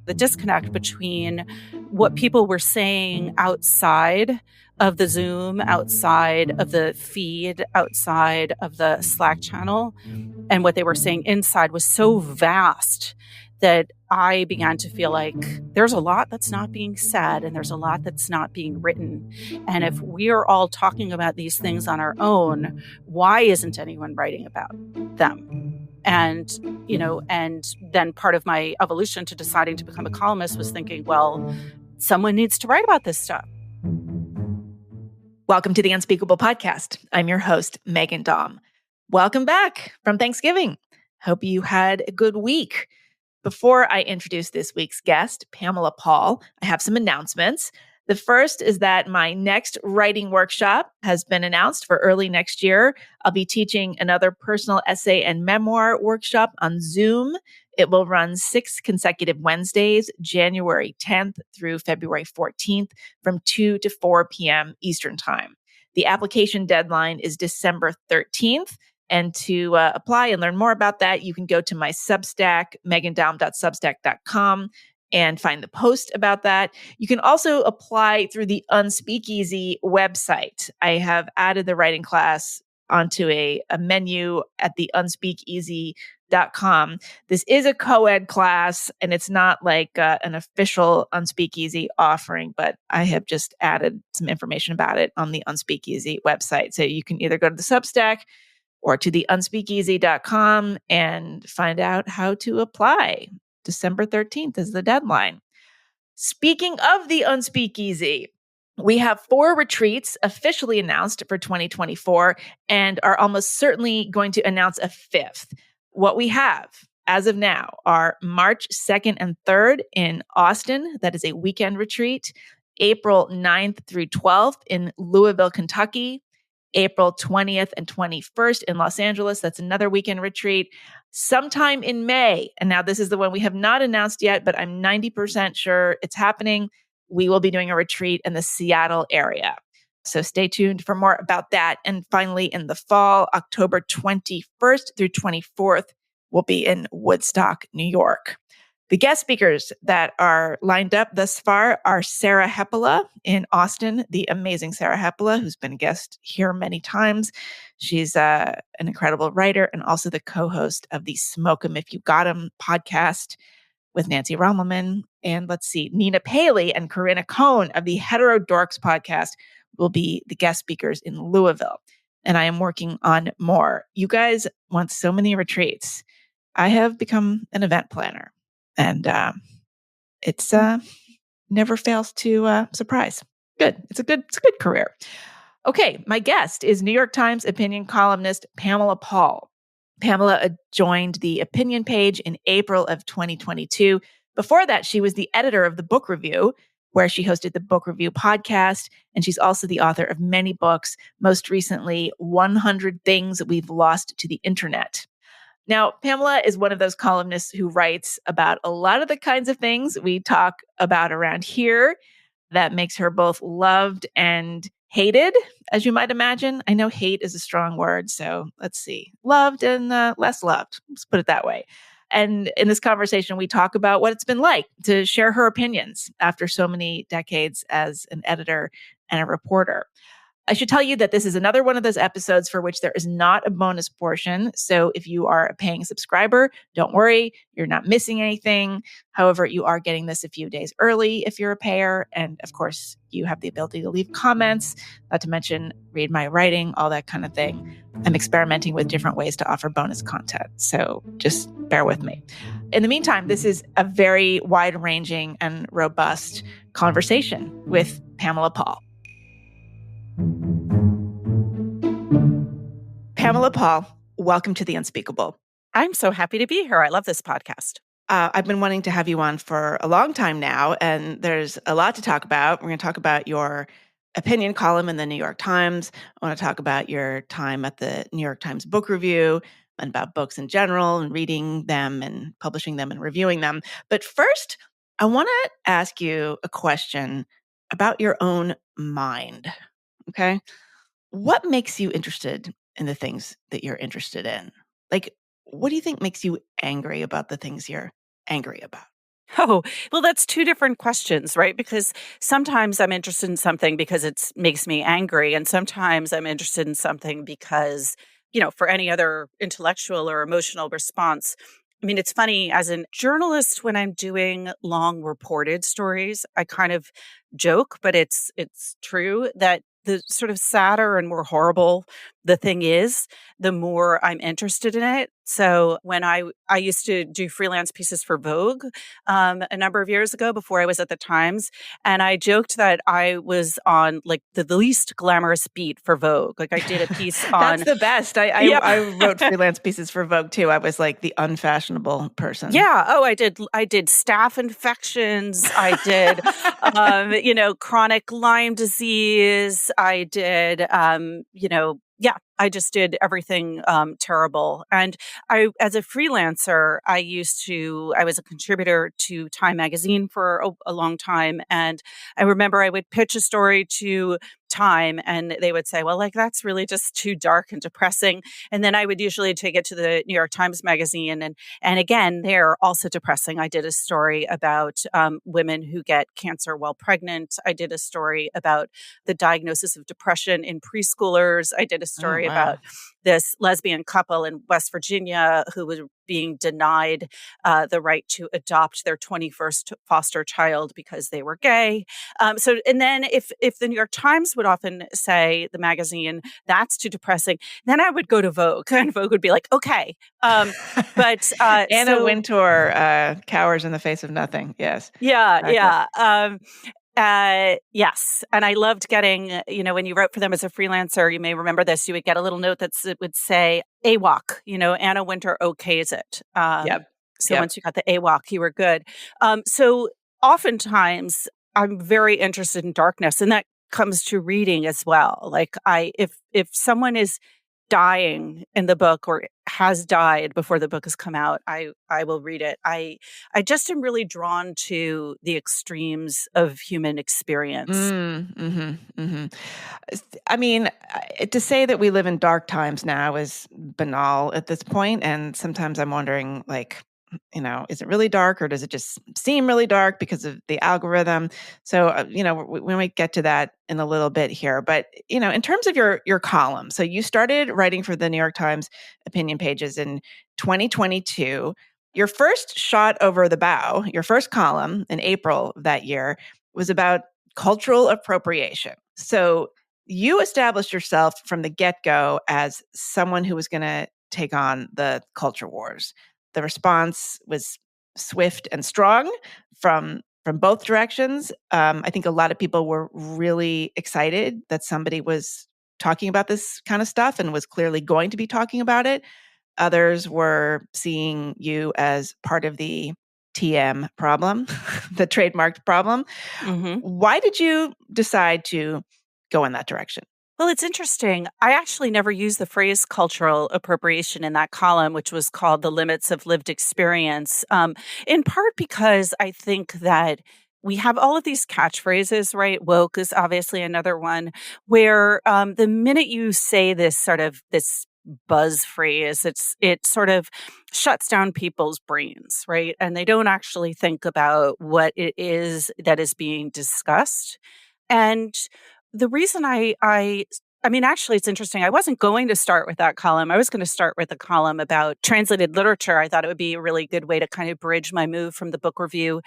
The disconnect between what people were saying outside of the Zoom, outside of the feed, outside of the Slack channel, and what they were saying inside was so vast that I began to feel like there's a lot that's not being said and there's a lot that's not being written. And if we are all talking about these things on our own, why isn't anyone writing about them? And then part of my evolution to deciding to become a columnist was thinking, well, someone needs to write about this stuff. Welcome to the Unspeakable podcast. I'm your host, Meghan Daum. Welcome back from Thanksgiving. Hope you had a good week. Before I introduce this week's guest, Pamela Paul, I have some announcements. The first is that my next writing workshop has been announced for early next year. I'll be teaching another personal essay and memoir workshop on Zoom. It will run 6 consecutive Wednesdays, January 10th through February 14th from 2 to 4 p.m. Eastern Time. The application deadline is December 13th. And to apply and learn more about that, you can go to my Substack, meghandaum.substack.com, and find the post about that. You can also apply through the Unspeakeasy website. I have added the writing class onto a menu at the unspeakeasy.com. This is a co-ed class, and it's not like an official Unspeakeasy offering, but I have just added some information about it on the Unspeakeasy website. So you can either go to the Substack or to the unspeakeasy.com and find out how to apply. December 13th is the deadline. Speaking of the Unspeakeasy, we have 4 retreats officially announced for 2024 and are almost certainly going to announce a 5th. What we have as of now are March 2nd and 3rd in Austin. That is a weekend retreat. April 9th through 12th in Louisville, Kentucky. April 20th and 21st in Los Angeles. That's another weekend retreat. Sometime in May, and now this is the one we have not announced yet, but I'm 90% sure it's happening. We will be doing a retreat in the Seattle area. So stay tuned for more about that. And finally, in the fall, October 21st through 24th, we'll be in Woodstock, New York. The guest speakers that are lined up thus far are Sarah Hepola in Austin, the amazing Sarah Hepola, who's been a guest here many times. She's an incredible writer and also the co-host of the Smoke 'Em If You Got 'Em podcast with Nancy Rommelman. And let's see, Nina Paley and Corinna Cohn of the Hetero Dorks podcast will be the guest speakers in Louisville. And I am working on more. You guys want so many retreats. I have become an event planner. And it's never fails to surprise. Good. It's a good career. Okay, my guest is New York Times opinion columnist Pamela Paul. Pamela joined the opinion page in April of 2022. Before that, she was the editor of the Book Review, where she hosted the Book Review podcast, and she's also the author of many books, most recently 100 Things We've Lost to the Internet. Now, Pamela is one of those columnists who writes about a lot of the kinds of things we talk about around here. That makes her both loved and hated, as you might imagine. I know hate is a strong word, so let's see. Loved and less loved. Let's put it that way. And in this conversation, we talk about what it's been like to share her opinions after so many decades as an editor and a reporter. I should tell you that this is another one of those episodes for which there is not a bonus portion. So if you are a paying subscriber, don't worry, you're not missing anything. However, you are getting this a few days early if you're a payer. And of course, you have the ability to leave comments, not to mention read my writing, all that kind of thing. I'm experimenting with different ways to offer bonus content. So just bear with me. In the meantime, this is a very wide-ranging and robust conversation with Pamela Paul. Pamela Paul, welcome to The Unspeakable. I'm so happy to be here. I love this podcast. I've been wanting to have you on for a long time now, and there's a lot to talk about. We're going to talk about your opinion column in the New York Times. I want to talk about your time at the New York Times Book Review and about books in general and reading them and publishing them and reviewing them. But first, I want to ask you a question about your own mind. Okay. What makes you interested in the things that you're interested in? Like, what do you think makes you angry about the things you're angry about? Oh, well, that's two different questions, right? Because sometimes I'm interested in something because it makes me angry. And sometimes I'm interested in something because, for any other intellectual or emotional response. I mean, it's funny, as a journalist, when I'm doing long reported stories, I kind of joke, but it's true that the sort of sadder and more horrible the thing is, the more I'm interested in it. So when I used to do freelance pieces for Vogue a number of years ago before I was at the Times, and I joked that I was on like the least glamorous beat for Vogue. Like I did a piece That's on the best. I wrote freelance pieces for Vogue too. I was like the unfashionable person. Yeah. Oh, I did staph infections. I did, chronic Lyme disease. I did, yeah, I just did everything terrible. And as a freelancer, I was a contributor to Time magazine for a long time. And I remember I would pitch a story to Time and they would say, well, like, that's really just too dark and depressing. And then I would usually take it to the New York Times magazine. And again, they're also depressing. I did a story about women who get cancer while pregnant. I did a story about the diagnosis of depression in preschoolers. I did a Oh, story wow. about this lesbian couple in West Virginia who was being denied the right to adopt their 21st foster child because they were gay. And then if the New York Times would often say, the magazine, that's too depressing, then I would go to Vogue and Vogue would be like, okay. But Anna Wintour cowers in the face of nothing. Yes. yeah, Exactly. yeah. Yes. And I loved getting, when you wrote for them as a freelancer, you may remember this, you would get a little note it would say AWOC, Anna Winter okays it. Yep. So Yep. once you got the AWOC, you were good. So oftentimes I'm very interested in darkness, and that comes to reading as well. Like if someone is dying in the book or has died before the book has come out, I will read it. I just am really drawn to the extremes of human experience. I mean, to say that we live in dark times now is banal at this point, and sometimes I'm wondering, like, is it really dark or does it just seem really dark because of the algorithm? So, we might get to that in a little bit here. But, in terms of your column, so you started writing for the New York Times opinion pages in 2022. Your first shot over the bow, your first column in April of that year, was about cultural appropriation. So you established yourself from the get-go as someone who was going to take on the culture wars. The response was swift and strong from both directions. I think a lot of people were really excited that somebody was talking about this kind of stuff and was clearly going to be talking about it. Others were seeing you as part of the TM problem, the trademarked problem. Hmm. Why did you decide to go in that direction? Well, it's interesting. I actually never used the phrase cultural appropriation in that column, which was called The Limits of Lived Experience, in part because I think that we have all of these catchphrases, right? Woke is obviously another one, where the minute you say this buzz phrase, it sort of shuts down people's brains, right? And they don't actually think about what it is that is being discussed. And the reason I mean, actually, it's interesting. I wasn't going to start with that column. I was going to start with a column about translated literature. I thought it would be a really good way to kind of bridge my move from the book review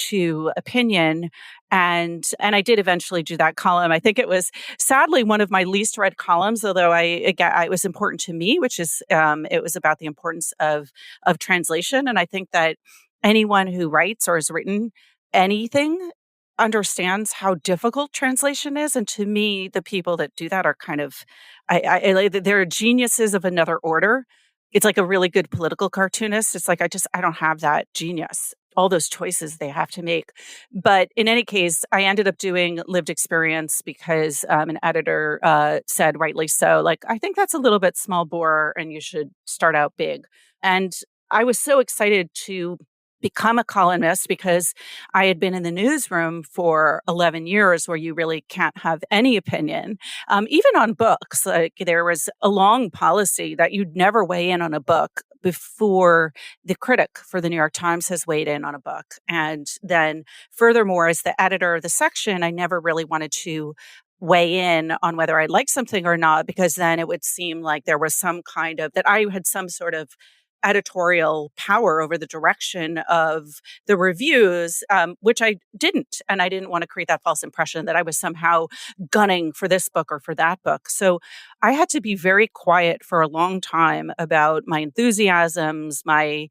to opinion. And I did eventually do that column. I think it was sadly one of my least read columns, although it was important to me, which is it was about the importance of translation. And I think that anyone who writes or has written anything understands how difficult translation is. And to me, the people that do that are kind of, they're geniuses of another order. It's like a really good political cartoonist. It's like, I don't have that genius, all those choices they have to make. But in any case, I ended up doing lived experience because an editor said, rightly so, like, I think that's a little bit small bore and you should start out big. And I was so excited to become a columnist because I had been in the newsroom for 11 years where you really can't have any opinion, even on books. Like there was a long policy that you'd never weigh in on a book before the critic for the New York Times has weighed in on a book. And then furthermore, as the editor of the section, I never really wanted to weigh in on whether I liked something or not, because then it would seem like there was some kind of, that I had some sort of editorial power over the direction of the reviews, which I didn't. And I didn't want to create that false impression that I was somehow gunning for this book or for that book. So I had to be very quiet for a long time about my enthusiasms, the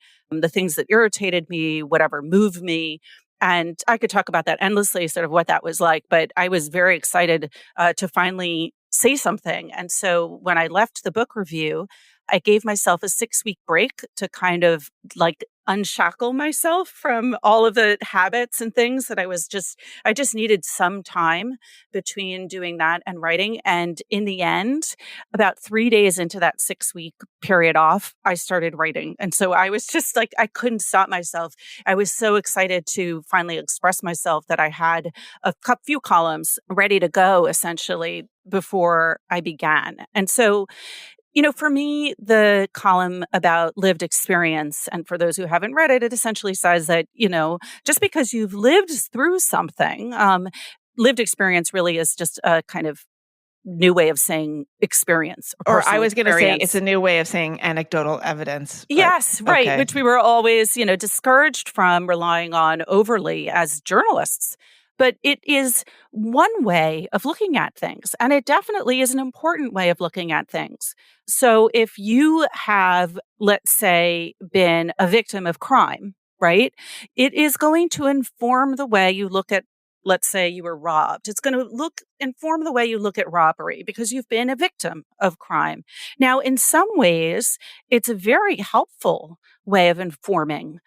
things that irritated me, whatever moved me. And I could talk about that endlessly, sort of what that was like. But I was very excited to finally say something. And so when I left the book review, I gave myself a 6-week break to kind of like unshackle myself from all of the habits and things that I just needed some time between doing that and writing. And in the end, about 3 days into that 6-week period off, I started writing. And so I was just like, I couldn't stop myself. I was so excited to finally express myself that I had a few columns ready to go essentially before I began. And so for me, the column about lived experience, and for those who haven't read it, it essentially says that, just because you've lived through something, lived experience really is just a kind of new way of saying experience. Or I was going to say it's a new way of saying anecdotal evidence. Yes, right. Okay. Which we were always, discouraged from relying on overly as journalists. But it is one way of looking at things, and it definitely is an important way of looking at things. So if you have, let's say, been a victim of crime, right, it is going to inform the way you look at, let's say you were robbed. It's going to inform the way you look at robbery because you've been a victim of crime. Now, in some ways, it's a very helpful way of informing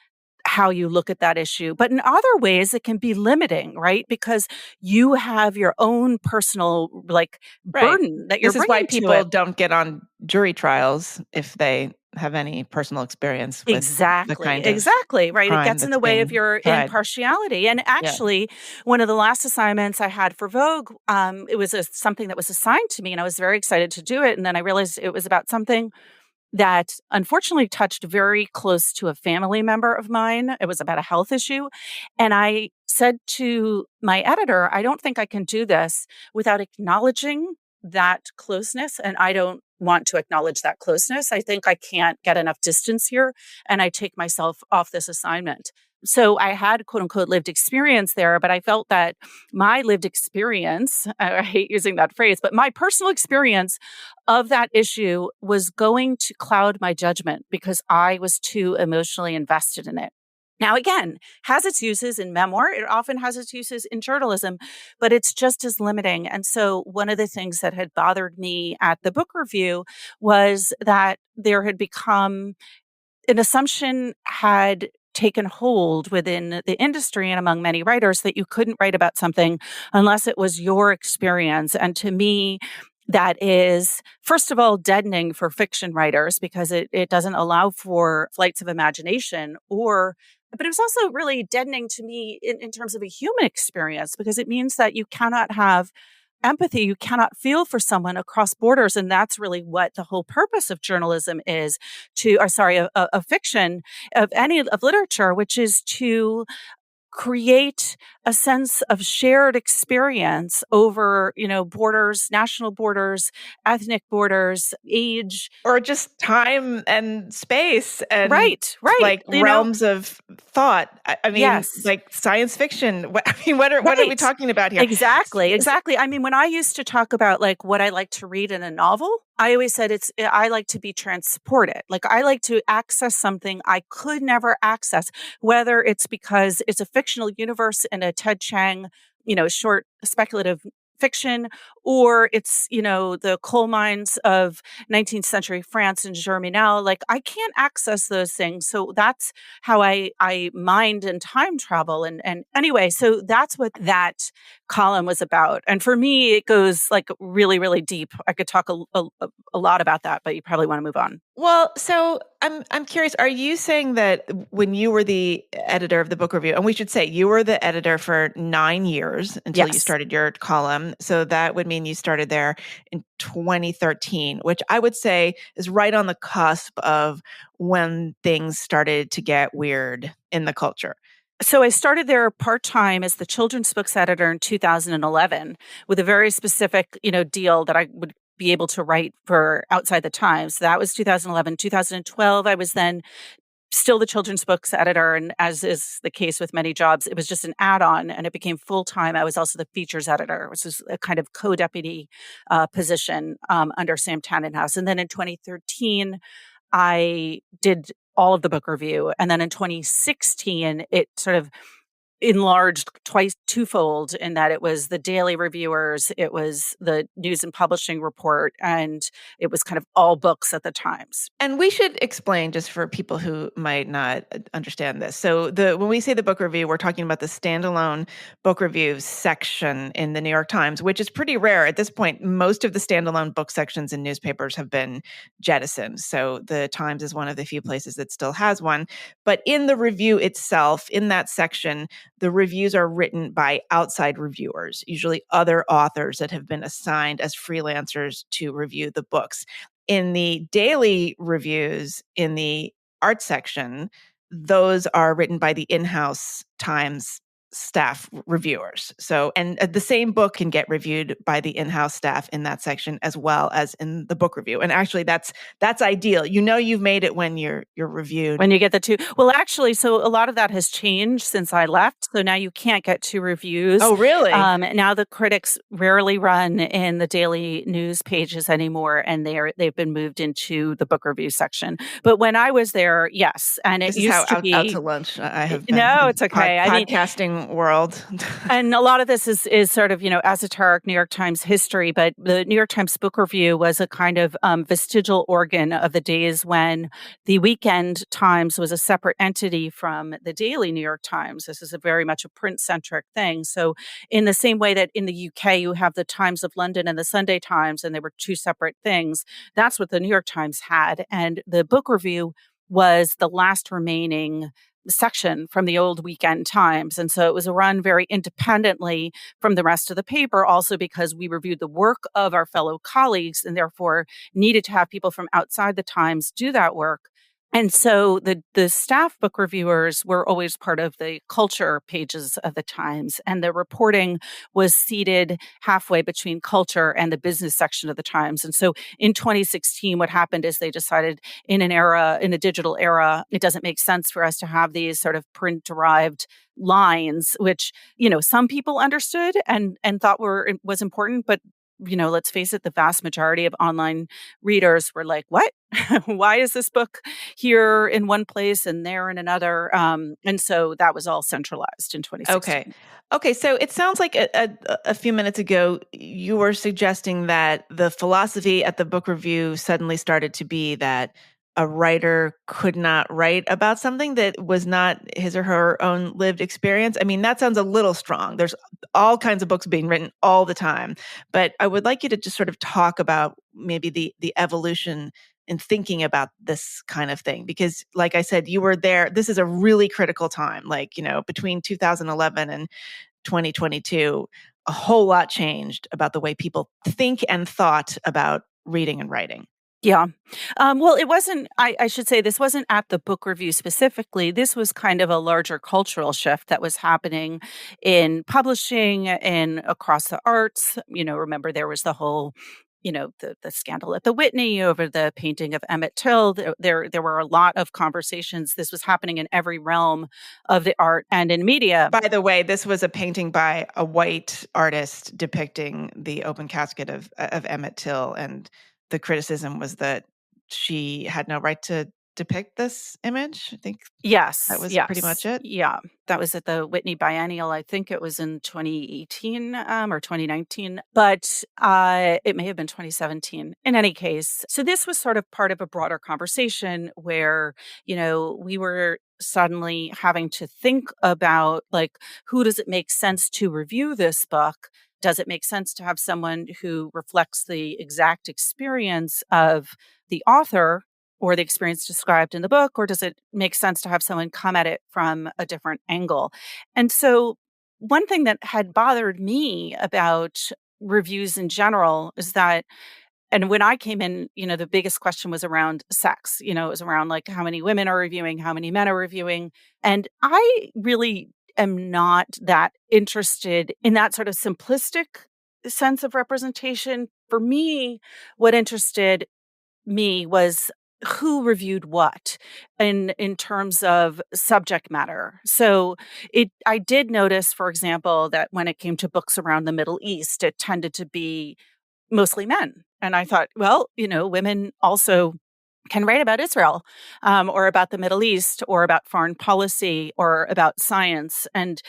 how you look at that issue. But in other ways, it can be limiting, right? Because you have your own personal burden that you're bringing to it. This is why people don't get on jury trials if they have any personal experience with the kind of right. It gets in the way of your tried. Impartiality. And actually, one of the last assignments I had for Vogue, it was something that was assigned to me, and I was very excited to do it. And then I realized it was about something that unfortunately touched very close to a family member of mine. It was about a health issue. And I said to my editor, I don't think I can do this without acknowledging that closeness. And I don't want to acknowledge that closeness. I think I can't get enough distance here. And I take myself off this assignment. So I had quote unquote lived experience there, but I felt that my lived experience, I hate using that phrase, but my personal experience of that issue was going to cloud my judgment because I was too emotionally invested in it. Now, again, has its uses in memoir. It often has its uses in journalism, but it's just as limiting. And so one of the things that had bothered me at the book review was that there had become an assumption had taken hold within the industry and among many writers that you couldn't write about something unless it was your experience. And to me, that is, first of all, deadening for fiction writers because it doesn't allow for flights of imagination but it was also really deadening to me in terms of a human experience because it means that you cannot have empathy. You cannot feel for someone across borders. And that's really what the whole purpose of journalism is of fiction, of literature, which is to create a sense of shared experience over, borders, national borders, ethnic borders, age. Or just time and space and right. like realms of thought. I mean, yes. like science fiction. What are we talking about here? Exactly. I mean, when I used to talk about like what I like to read in a novel, I always said I like to be transported. Like I like to access something I could never access, whether it's because it's a fictional universe in a Ted Chiang, short speculative fiction, or it's, the coal mines of 19th century France and Germinal. Like I can't access those things. So that's how I mind and time travel. And anyway, so that's what that column was about. And for me, it goes like really, really deep. I could talk a lot about that, but you probably want to move on. Well, so I'm curious, are you saying that when you were the editor of the book review, and we should say you were the editor for 9 years until you Yes. started your column, so that would mean you started there in 2013, which I would say is right on the cusp of when things started to get weird in the culture. So I started there part-time as the children's books editor in 2011 with a very specific, deal that I would be able to write for Outside the Times. That was 2011. 2012, I was then still the children's books editor. And as is the case with many jobs, it was just an add-on and it became full-time. I was also the features editor, which was a kind of co-deputy position under Sam Tannenhouse. And then in 2013, I did all of the book review. And then in 2016, it sort of enlarged twofold in that it was the daily reviewers, it was the news and publishing report, and it was kind of all books at the Times. And we should explain just for people who might not understand this. So when we say the book review, we're talking about the standalone book review section in the New York Times, which is pretty rare at this point. Most of the standalone book sections in newspapers have been jettisoned. So the Times is one of the few places that still has one. But in the review itself, in that section, the reviews are written by outside reviewers, usually other authors that have been assigned as freelancers to review the books. In the daily reviews in the art section, those are written by the in-house Times staff reviewers. So, and the same book can get reviewed by the in-house staff in that section as well as in the book review. And actually that's ideal. You've made it when you're reviewed. When you get the two. Well, actually, so a lot of that has changed since I left. So now you can't get two reviews. Oh, really? Now the critics rarely run in the daily news pages anymore, and they've been moved into the book review section. But when I was there, yes, and it This is how used to be out to lunch I have been. No, it's okay. Podcasting world. And a lot of this is sort of, esoteric New York Times history, but the New York Times Book Review was a kind of vestigial organ of the days when the weekend Times was a separate entity from the daily New York Times. This is a very much a print-centric thing. So in the same way that in the UK you have the Times of London and the Sunday Times, and they were two separate things, that's what the New York Times had. And the Book Review was the last remaining section from the old weekend Times. And so it was run very independently from the rest of the paper, also because we reviewed the work of our fellow colleagues and therefore needed to have people from outside the Times do that work. And so the staff book reviewers were always part of the culture pages of the Times, and the reporting was seated halfway between culture and the business section of the Times. And so in 2016, what happened is they decided in a digital era, it doesn't make sense for us to have these sort of print-derived lines, which, some people understood and thought was important, but let's face it, the vast majority of online readers were like, what? Why is this book here in one place and there in another? And so that was all centralized in 2016. Okay. So it sounds like a few minutes ago, you were suggesting that the philosophy at the book review suddenly started to be that a writer could not write about something that was not his or her own lived experience. I mean, that sounds a little strong. There's all kinds of books being written all the time. But I would like you to just sort of talk about maybe the evolution in thinking about this kind of thing. Because like I said, you were there. This is a really critical time, between 2011 and 2022, a whole lot changed about the way people think and thought about reading and writing. Yeah. Well, it wasn't, I should say, this wasn't at the book review specifically. This was kind of a larger cultural shift that was happening in publishing and across the arts. Remember there was the whole, the scandal at the Whitney over the painting of Emmett Till. There were a lot of conversations. This was happening in every realm of the art and in media. By the way, this was a painting by a white artist depicting the open casket of Emmett Till, and the criticism was that she had no right to depict this image. I think Yes. that was pretty much it. Yeah. That was at the Whitney Biennial. I think it was in 2018 or 2019, but it may have been 2017. In any case, so this was sort of part of a broader conversation where, we were suddenly having to think about, like, who does it make sense to review this book? Does it make sense to have someone who reflects the exact experience of the author? or the experience described in the book, or does it make sense to have someone come at it from a different angle? And so one thing that had bothered me about reviews in general is that, and when I came in, the biggest question was around sex. It was around like how many women are reviewing, how many men are reviewing. And I really am not that interested in that sort of simplistic sense of representation. For me, what interested me was who reviewed what in terms of subject matter. So I did notice, for example, that when it came to books around the Middle East, it tended to be mostly men. And I thought, well, women also can write about Israel, or about the Middle East, or about foreign policy, or about science. And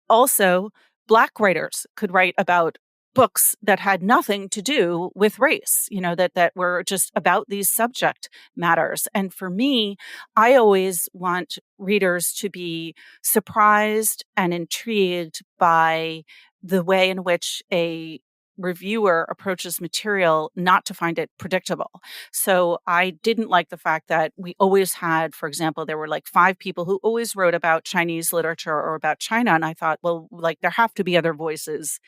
also, Black writers could write about books that had nothing to do with race, that were just about these subject matters. And for me, I always want readers to be surprised and intrigued by the way in which a reviewer approaches material, not to find it predictable. So I didn't like the fact that we always had, for example, there were like 5 people who always wrote about Chinese literature or about China. And I thought, well, like there have to be other voices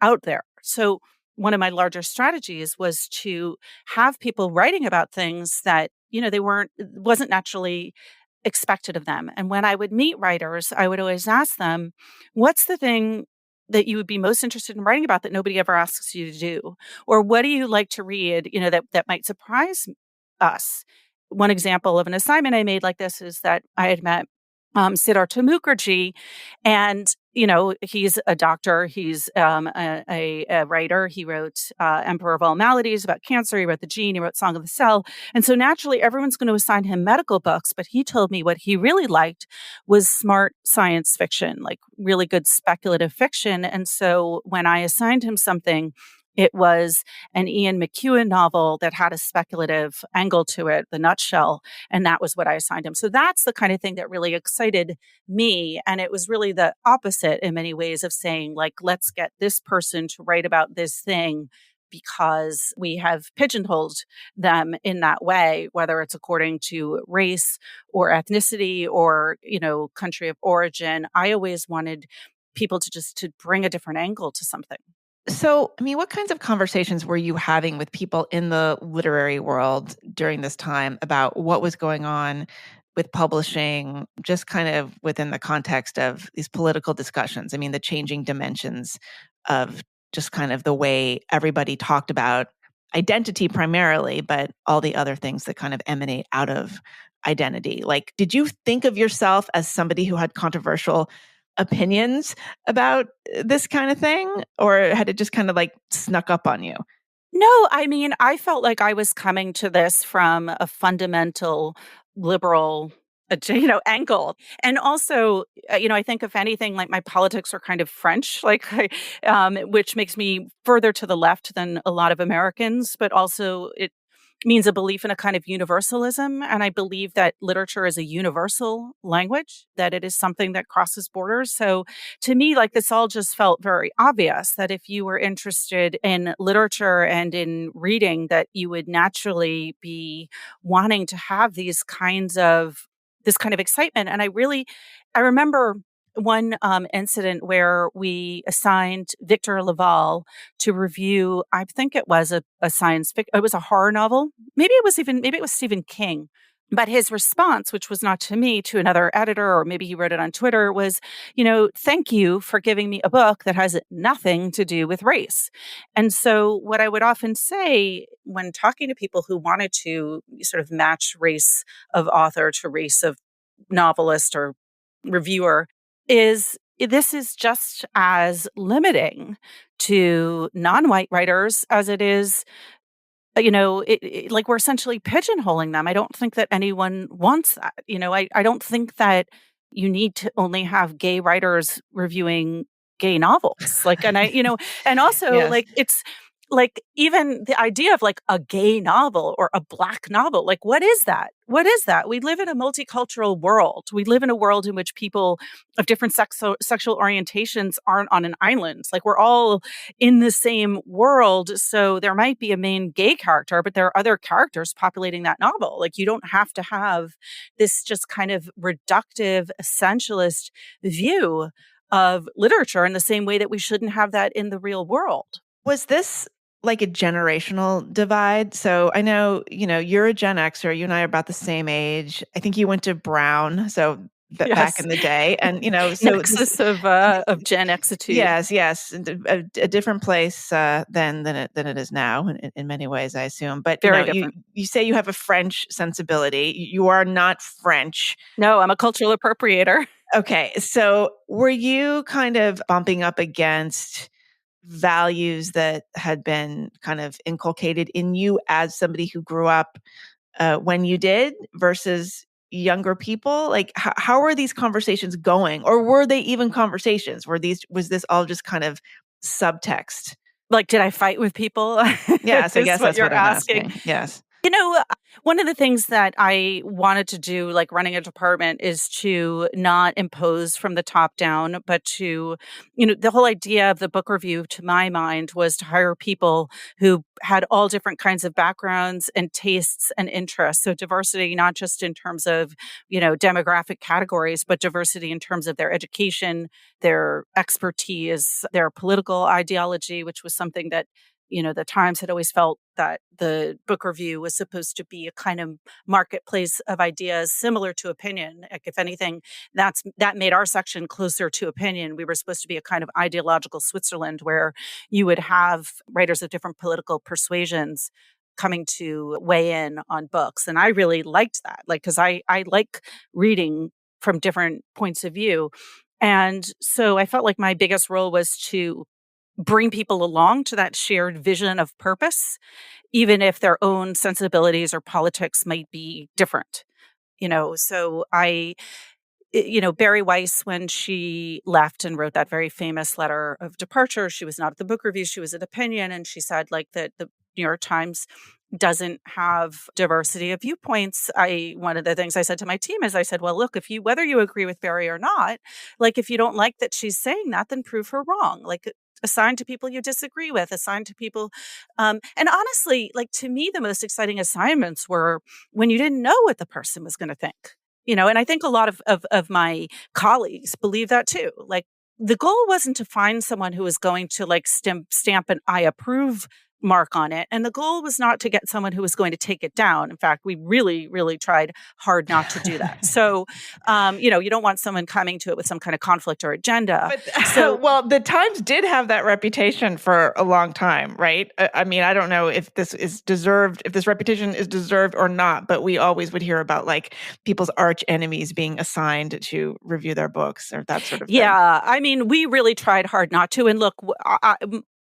out there. So one of my larger strategies was to have people writing about things that, wasn't naturally expected of them. And when I would meet writers, I would always ask them, what's the thing that you would be most interested in writing about that nobody ever asks you to do? Or what do you like to read, that might surprise us? One example of an assignment I made like this is that I had met Siddhartha Mukherjee, and he's a doctor. He's a writer. He wrote Emperor of All Maladies about cancer. He wrote The Gene. He wrote Song of the Cell. And so naturally, everyone's going to assign him medical books. But he told me what he really liked was smart science fiction, like really good speculative fiction. And so when I assigned him something, it was an Ian McEwan novel that had a speculative angle to it, The Nutshell, and that was what I assigned him. So that's the kind of thing that really excited me. And it was really the opposite in many ways of saying, like, let's get this person to write about this thing because we have pigeonholed them in that way, whether it's according to race or ethnicity or, country of origin. I always wanted people to bring a different angle to something. So, what kinds of conversations were you having with people in the literary world during this time about what was going on with publishing, just kind of within the context of these political discussions? The changing dimensions of just kind of the way everybody talked about identity primarily, but all the other things that kind of emanate out of identity. Like, did you think of yourself as somebody who had controversial opinions about this kind of thing, or had it just kind of like snuck up on you? No, I felt like I was coming to this from a fundamental liberal, angle. And also, I think if anything, like my politics are kind of French, which makes me further to the left than a lot of Americans, but also it means a belief in a kind of universalism. And I believe that literature is a universal language, that it is something that crosses borders. So to me, like this all just felt very obvious that if you were interested in literature and in reading, that you would naturally be wanting to have this kind of excitement. And I remember one incident where we assigned Victor Laval to review, I think it was a science fiction, it was a horror novel. Maybe it was Stephen King. But his response, which was not to me, to another editor, or maybe he wrote it on Twitter, was, thank you for giving me a book that has nothing to do with race. And so what I would often say when talking to people who wanted to sort of match race of author to race of novelist or reviewer is this is just as limiting to non-white writers as it is, like we're essentially pigeonholing them. I don't think that anyone wants that. I don't think that you need to only have gay writers reviewing gay novels. And also Yes. like like even the idea of like a gay novel or a Black novel, like what is that? What is that? We live in a multicultural world. We live in a world in which people of different sexual orientations aren't on an island. Like we're all in the same world. So there might be a main gay character, but there are other characters populating that novel. Like you don't have to have this just kind of reductive, essentialist view of literature in the same way that we shouldn't have that in the real world. Was this like a generational divide? So I know, you're a Gen Xer. You and I are about the same age. I think you went to Brown, so back Yes. in the day, and so this, Nexus of Gen Xitude. yes, a different place than it is now in many ways, I assume. But Very you different. you say you have a French sensibility. You are not French. No, I'm a cultural appropriator. Okay, so were you kind of bumping up against values that had been kind of inculcated in you as somebody who grew up when you did versus younger people? Like, how are these conversations going, or were they even conversations? Was this all just kind of subtext? Like, did I fight with people? Yes, I Is guess what that's you're what I'm asking. asking. Yes. One of the things that I wanted to do, like running a department, is to not impose from the top down, but to, the whole idea of the book review, to my mind, was to hire people who had all different kinds of backgrounds and tastes and interests. So diversity, not just in terms of, demographic categories, but diversity in terms of their education, their expertise, their political ideology, which was something that the Times had always felt that the book review was supposed to be a kind of marketplace of ideas similar to opinion. Like, if anything, that made our section closer to opinion. We were supposed to be a kind of ideological Switzerland where you would have writers of different political persuasions coming to weigh in on books. And I really liked that, like, because I like reading from different points of view. And so I felt like my biggest role was to bring people along to that shared vision of purpose, even if their own sensibilities or politics might be different. So Barry Weiss, when she left and wrote that very famous letter of departure, she was not at the book review, she was at Opinion, and she said like that the New York Times doesn't have diversity of viewpoints. One of the things I said to my team is I said, well, look, whether you agree with Barry or not, like if you don't like that she's saying that, then prove her wrong. Like assign to people you disagree with, assign to people. And honestly, like to me, the most exciting assignments were when you didn't know what the person was going to think. And I think a lot of my colleagues believe that too. Like the goal wasn't to find someone who was going to like stamp an I approve mark on it. And the goal was not to get someone who was going to take it down. In fact, we really, really tried hard not to do that. So, you don't want someone coming to it with some kind of conflict or agenda. But, well, the Times did have that reputation for a long time, right? I mean, I don't know if this is deserved, if this reputation is deserved or not, but we always would hear about like people's arch enemies being assigned to review their books or that sort of thing. Yeah. I mean, we really tried hard not to. And look,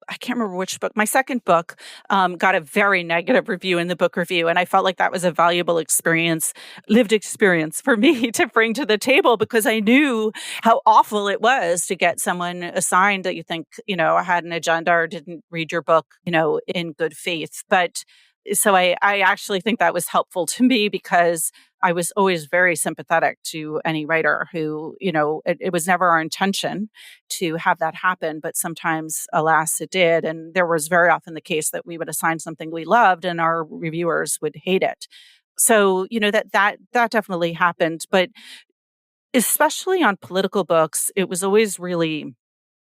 I can't remember which book. My second book got a very negative review in the book review. And I felt like that was a valuable experience, lived experience for me to bring to the table, because I knew how awful it was to get someone assigned that you think, had an agenda or didn't read your book, in good faith. But so I actually think that was helpful to me, because I was always very sympathetic to any writer who, it was never our intention to have that happen, but sometimes, alas, it did. And there was very often the case that we would assign something we loved and our reviewers would hate it. So, that definitely happened. But especially on political books, it was always really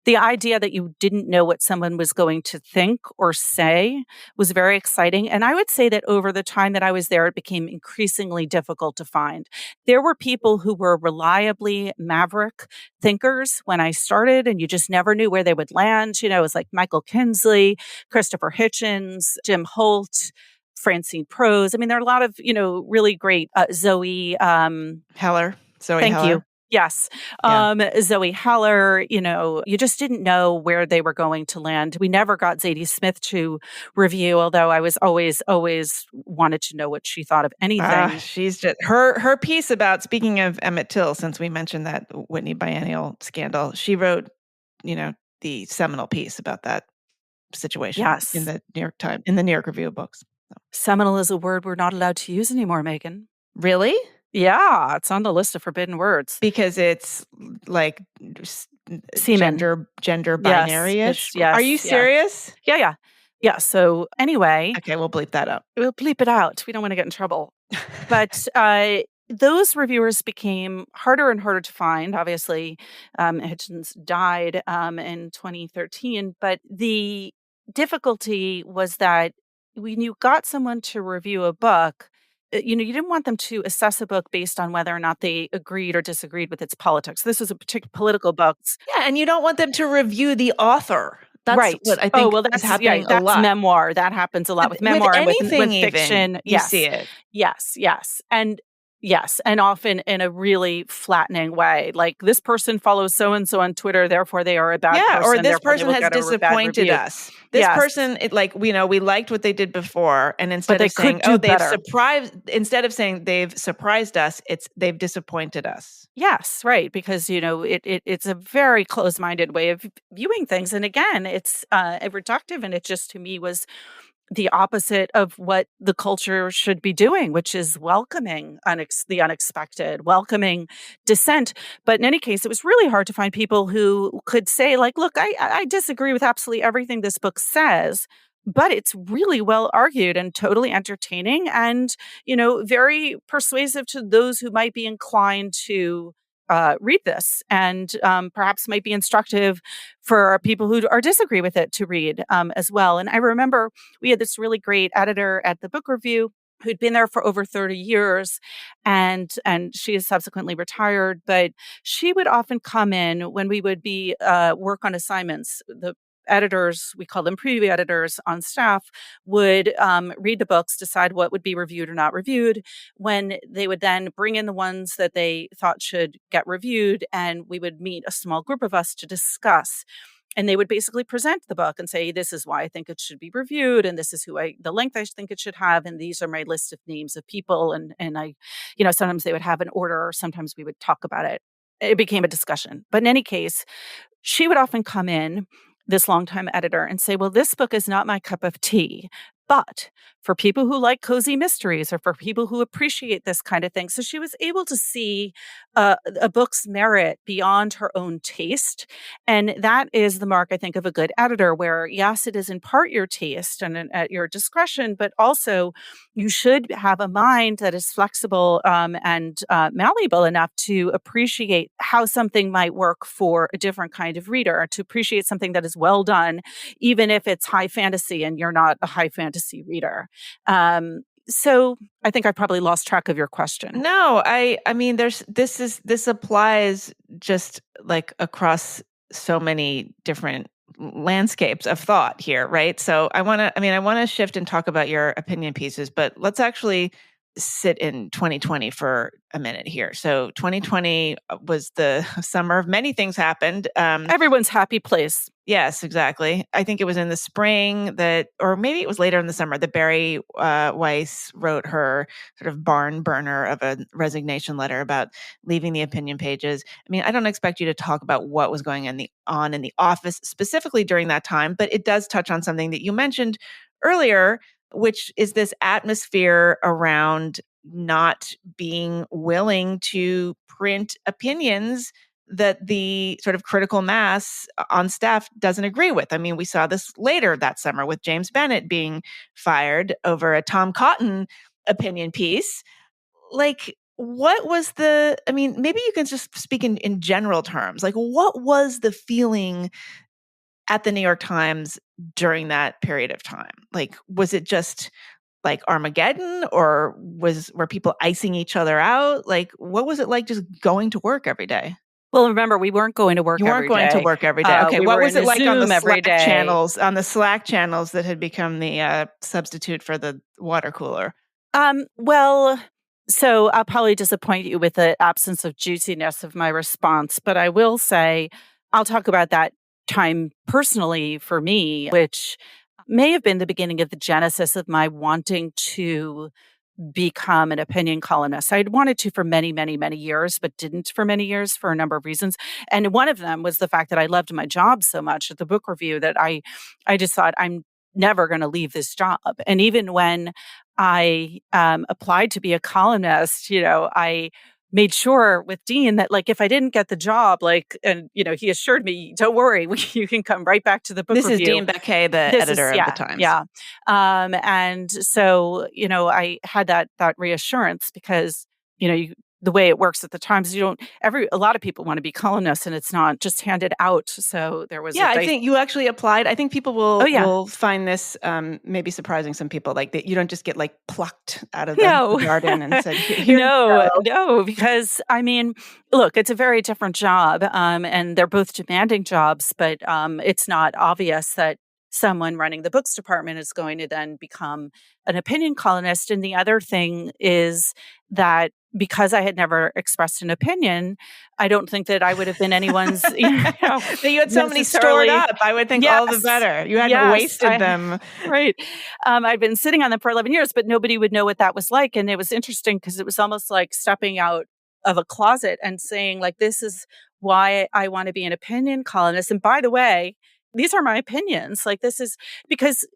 the idea that you didn't know what someone was going to think or say was very exciting. And I would say that over the time that I was there, it became increasingly difficult to find. There were people who were reliably maverick thinkers when I started, and you just never knew where they would land. It was like Michael Kinsley, Christopher Hitchens, Jim Holt, Francine Prose. I mean, there are a lot of, really great Zoe Heller. Thank you. Yes. Zoe Heller, you just didn't know where they were going to land. We never got Zadie Smith to review, although I was always wanted to know what she thought of anything. She's just her piece about, speaking of Emmett Till, since we mentioned that Whitney biennial scandal, she wrote, the seminal piece about that situation in Yes. the New York Times, in the New York Review of Books. So. Seminal is a word we're not allowed to use anymore, Meghan. Really? Yeah, it's on the list of forbidden words. Because it's like Semen. gender Yes. binary-ish. Yes. Are you serious? Yeah. Yeah. Yeah. So anyway, Okay, we'll bleep that out. we'll bleep it out. We don't want to get in trouble. But those reviewers became harder and harder to find. Obviously, Hitchens died in 2013. But the difficulty was that when you got someone to review a book, you didn't want them to assess a book based on whether or not they agreed or disagreed with its politics. This was a particular political book. Yeah, and you don't want them to review the author. That's right. what I think that's is happening a that's lot. memoir. That happens a lot with memoir with and anything with fiction. You see it. Yes. And often in a really flattening way. Like this person follows so and so on Twitter, therefore they are a bad person. Or this person has disappointed us. This person, we liked what they did before, and instead of saying, instead of saying they've surprised us, they've disappointed us. Yes, right. Because, it's a very closed-minded way of viewing things. And again, it's reductive. And it just, to me, was the opposite of what the culture should be doing, which is welcoming the unexpected, welcoming dissent. But in any case, it was really hard to find people who could say, like, look, I disagree with absolutely everything this book says, but it's really well argued and totally entertaining and, very persuasive to those who might be inclined to read this and perhaps might be instructive for people who disagree with it to read as well. And I remember we had this really great editor at the book review who'd been there for over 30 years and she has subsequently retired, but she would often come in when we would be work on assignments. The editors, we call them preview editors on staff, would read the books, decide what would be reviewed or not reviewed, when they would then bring in the ones that they thought should get reviewed, and we would meet a small group of us to discuss. And they would basically present the book and say, this is why I think it should be reviewed, and this is the length I think it should have, and these are my list of names of people. And I, sometimes they would have an order, or sometimes we would talk about it. It became a discussion. But in any case, she would often come in, this longtime editor, and say, well, this book is not my cup of tea, but for people who like cozy mysteries or for people who appreciate this kind of thing. So she was able to see a book's merit beyond her own taste. And that is the mark, I think, of a good editor, where, yes, it is in part your taste and at your discretion, but also you should have a mind that is flexible and malleable enough to appreciate how something might work for a different kind of reader, to appreciate something that is well done, even if it's high fantasy and you're not a high fantasy reader. So I think I probably lost track of your question. No, I mean, this applies just like across so many different landscapes of thought here, right? So I want to shift and talk about your opinion pieces, but let's actually sit in 2020 for a minute here. So 2020 was the summer of many things happened. Everyone's happy place. Yes, exactly. I think it was in the spring or maybe it was later in the summer, that Barry Weiss wrote her sort of barn burner of a resignation letter about leaving the opinion pages. I mean, I don't expect you to talk about what was going on in the office specifically during that time, but it does touch on something that you mentioned earlier, which is this atmosphere around not being willing to print opinions that the sort of critical mass on staff doesn't agree with. I mean, we saw this later that summer with James Bennett being fired over a Tom Cotton opinion piece. Like, what was maybe you can just speak in general terms. Like, what was the feeling at the New York Times during that period of time? Like, was it just like Armageddon, or were people icing each other out? Like, what was it like just going to work every day? Well, remember, we weren't going to work every day. You weren't going to work every day. Okay, what was it like on the Slack channels? On the Slack channels that had become the substitute for the water cooler? Well, so I'll probably disappoint you with the absence of juiciness of my response, but I will say I'll talk about that time personally for me, which may have been the beginning of the genesis of my wanting to become an opinion columnist. I'd wanted to for many, many, many years, but didn't for many years for a number of reasons. And one of them was the fact that I loved my job so much at the book review that I just thought I'm never going to leave this job. And even when I applied to be a columnist, I made sure with Dean that if I didn't get the job, and he assured me, don't worry, you can come right back to the book review. This is Dean Baquet, the editor of the Times. Yeah. And so, I had that reassurance because, the way it works at the Times, a lot of people want to be columnists and it's not just handed out. So there was I think you actually applied. I think people will find this maybe surprising some people, that you don't just get plucked out of the garden and said, No, because look, it's a very different job and they're both demanding jobs, but it's not obvious that someone running the books department is going to then become an opinion columnist. And the other thing is that because I had never expressed an opinion, I don't think that I would have been anyone's, you had so many stored up. I would think all the better. You hadn't wasted them. Right. I'd been sitting on them for 11 years, but nobody would know what that was like. And it was interesting because it was almost like stepping out of a closet and saying, this is why I want to be an opinion columnist. And by the way, these are my opinions. This is because,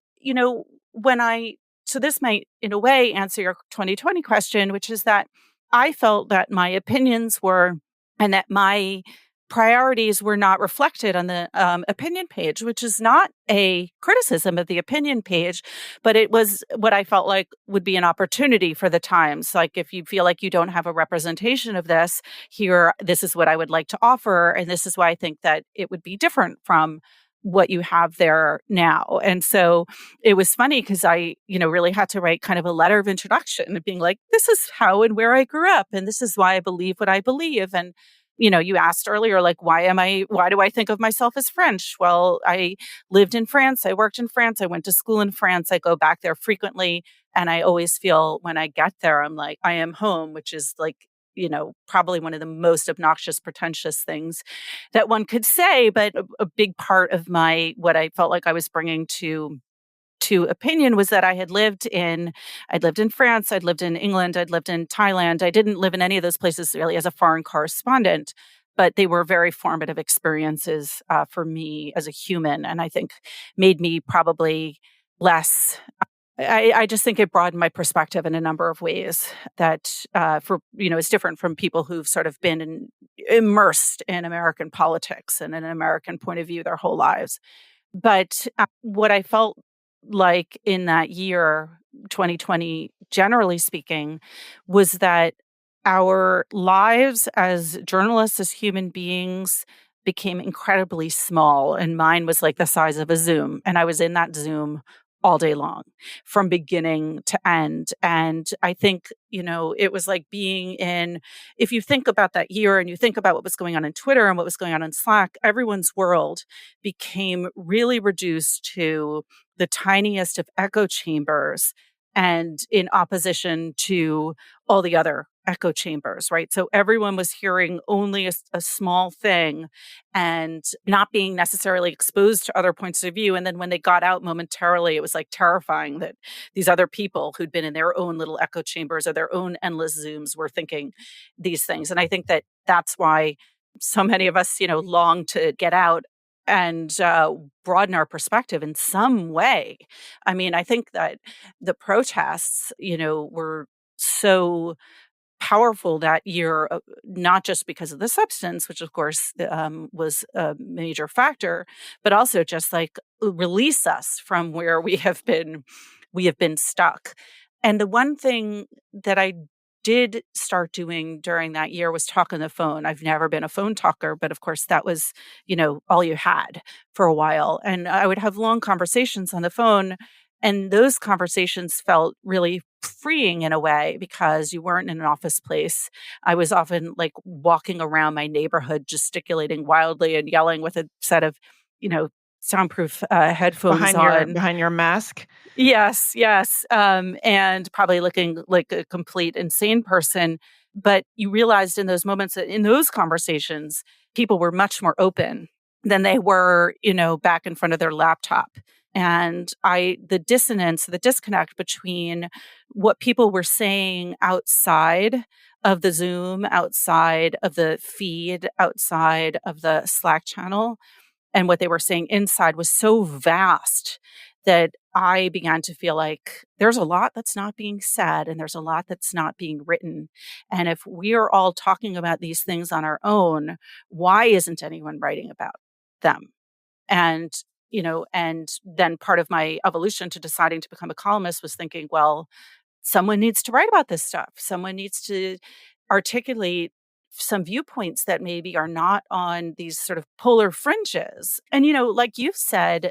so this might in a way answer your 2020 question, which is that I felt that my opinions and that my priorities were not reflected on the opinion page, which is not a criticism of the opinion page, but it was what I felt like would be an opportunity for the Times. If you feel like you don't have a representation of this, this is what I would like to offer. And this is why I think that it would be different from what you have there now. And so it was funny because I, really had to write kind of a letter of introduction, being like, this is how and where I grew up. And this is why I believe what I believe. And, you asked earlier, why do I think of myself as French? Well, I lived in France. I worked in France. I went to school in France. I go back there frequently. And I always feel when I get there, I'm like, I am home, which is probably one of the most obnoxious, pretentious things that one could say. But a big part of what I felt like I was bringing to opinion was that I'd lived in France, I'd lived in England, I'd lived in Thailand. I didn't live in any of those places really as a foreign correspondent, but they were very formative experiences for me as a human. And I think made me probably less I just think it broadened my perspective in a number of ways that it's different from people who've sort of been immersed in American politics and an American point of view their whole lives. But what I felt like in that year, 2020, generally speaking, was that our lives as journalists, as human beings, became incredibly small. And mine was like the size of a Zoom. And I was in that Zoom all day long from beginning to end. And I think, it was like if you think about that year and you think about what was going on in Twitter and what was going on in Slack, everyone's world became really reduced to the tiniest of echo chambers and in opposition to all the other echo chambers, right? So everyone was hearing only a small thing and not being necessarily exposed to other points of view. And then when they got out momentarily, it was terrifying that these other people who'd been in their own little echo chambers or their own endless Zooms were thinking these things. And I think that that's why so many of us, long to get out and broaden our perspective in some way. I think that the protests, were so powerful that year, not just because of the substance, which of course was a major factor, but also just release us from where we have been stuck. And the one thing that I did start doing during that year was talk on the phone. I've never been a phone talker, but of course that was, all you had for a while. And I would have long conversations on the phone. And those conversations felt really freeing in a way because you weren't in an office place. I was often walking around my neighborhood, gesticulating wildly and yelling with a set of, soundproof headphones behind your mask. Yes. And probably looking like a complete insane person. But you realized in those moments that in those conversations, people were much more open than they were, back in front of their laptop. And the dissonance, the disconnect between what people were saying outside of the Zoom, outside of the feed, outside of the Slack channel, and what they were saying inside was so vast that I began to feel like there's a lot that's not being said and there's a lot that's not being written. And if we are all talking about these things on our own, why isn't anyone writing about them? And, and then part of my evolution to deciding to become a columnist was thinking, well, someone needs to write about this stuff. Someone needs to articulate some viewpoints that maybe are not on these sort of polar fringes. And, like you've said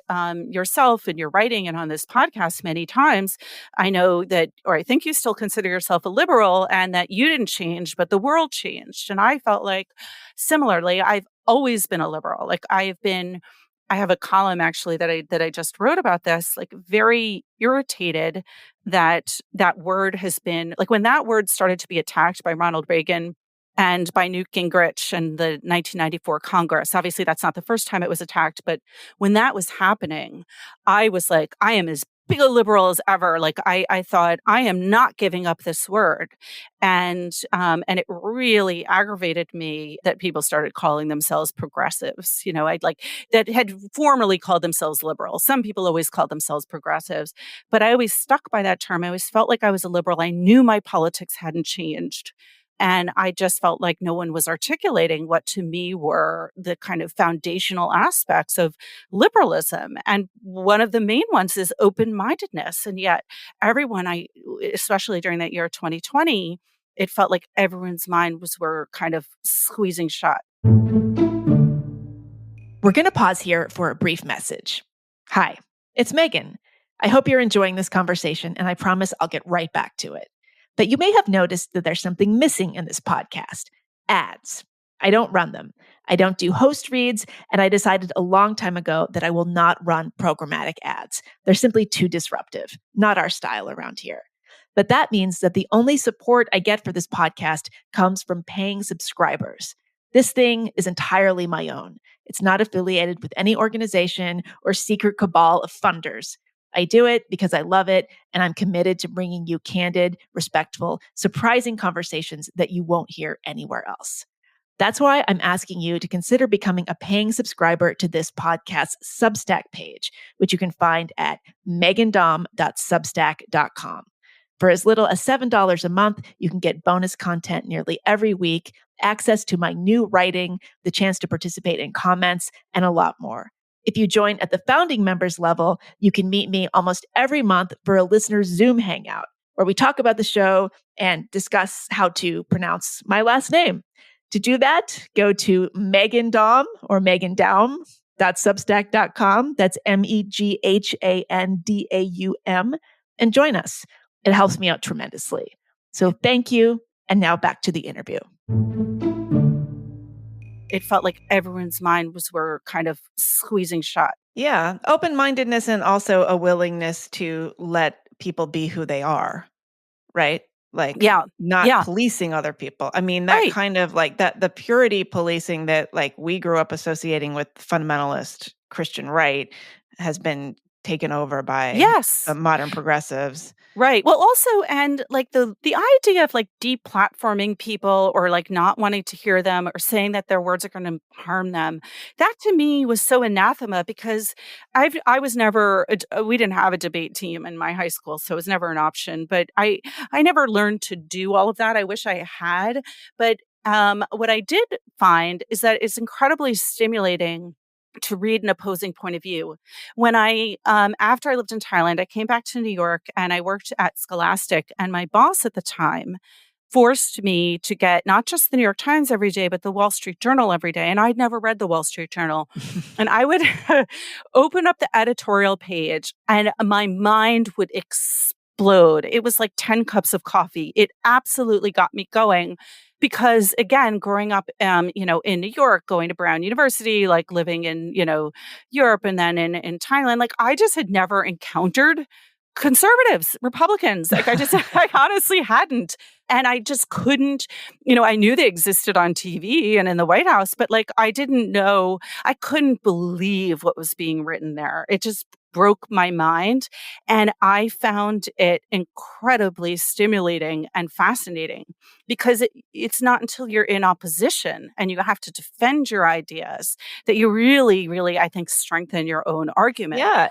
yourself in your writing and on this podcast many times, I know that, or I think you still consider yourself a liberal and that you didn't change, but the world changed. And I felt like similarly, I've always been a liberal. Like I have a column actually that I just wrote about this, like very irritated that that word has been like when that word started to be attacked by Ronald Reagan and by Newt Gingrich and the 1994 Congress. Obviously, that's not the first time it was attacked, but when that was happening, I was like, I am as big a liberal as ever. Like I thought I am not giving up this word. And it really aggravated me that people started calling themselves progressives. I'd like that had formerly called themselves liberals. Some people always called themselves progressives, but I always stuck by that term. I always felt like I was a liberal. I knew my politics hadn't changed. And I just felt like no one was articulating what to me were the kind of foundational aspects of liberalism. And one of the main ones is open-mindedness. And yet everyone, especially during that year 2020, it felt like everyone's were kind of squeezing shut. We're going to pause here for a brief message. Hi, it's Meghan. I hope you're enjoying this conversation, and I promise I'll get right back to it. But you may have noticed that there's something missing in this podcast: ads. I don't run them. I don't do host reads, and I decided a long time ago that I will not run programmatic ads. They're simply too disruptive, not our style around here. But that means that the only support I get for this podcast comes from paying subscribers. This thing is entirely my own. It's not affiliated with any organization or secret cabal of funders. I do it because I love it, and I'm committed to bringing you candid, respectful, surprising conversations that you won't hear anywhere else. That's why I'm asking you to consider becoming a paying subscriber to this podcast's Substack page, which you can find at meghandom.substack.com. For as little as $7 a month, you can get bonus content nearly every week, access to my new writing, the chance to participate in comments, and a lot more. If you join at the founding members level, you can meet me almost every month for a listener's Zoom hangout, where we talk about the show and discuss how to pronounce my last name. To do that, go to meghandom or meghandaum.substack.com. That's MEGHANDAUM, and join us. It helps me out tremendously. So thank you. And now back to the interview. It felt like everyone's were kind of squeezing shut. Yeah. Open-mindedness and also a willingness to let people be who they are, right? Like not policing other people. I mean, that kind of like that, the purity policing that like we grew up associating with fundamentalist Christian right has been taken over by modern progressives. Right. Well, also, and like the idea of like deplatforming people or like not wanting to hear them or saying that their words are going to harm them, that to me was so anathema because I was never, we didn't have a debate team in my high school, so it was never an option. But I never learned to do all of that. I wish I had. But what I did find is that it's incredibly stimulating to read an opposing point of view. When after I lived in Thailand, I came back to New York and I worked at Scholastic, and my boss at the time forced me to get not just the New York Times every day, but the Wall Street Journal every day. And I'd never read the Wall Street Journal. And I would open up the editorial page and my mind would explode. It was like 10 cups of coffee. It absolutely got me going. Because again, growing up, in New York, going to Brown University, like living in, Europe and then in Thailand, like I just had never encountered conservatives, Republicans. Like I honestly hadn't. And I just couldn't, I knew they existed on TV and in the White House, but like I didn't know, I couldn't believe what was being written there. It just broke my mind. And I found it incredibly stimulating and fascinating because it's not until you're in opposition and you have to defend your ideas that you really, really, I think, strengthen your own argument. Yeah.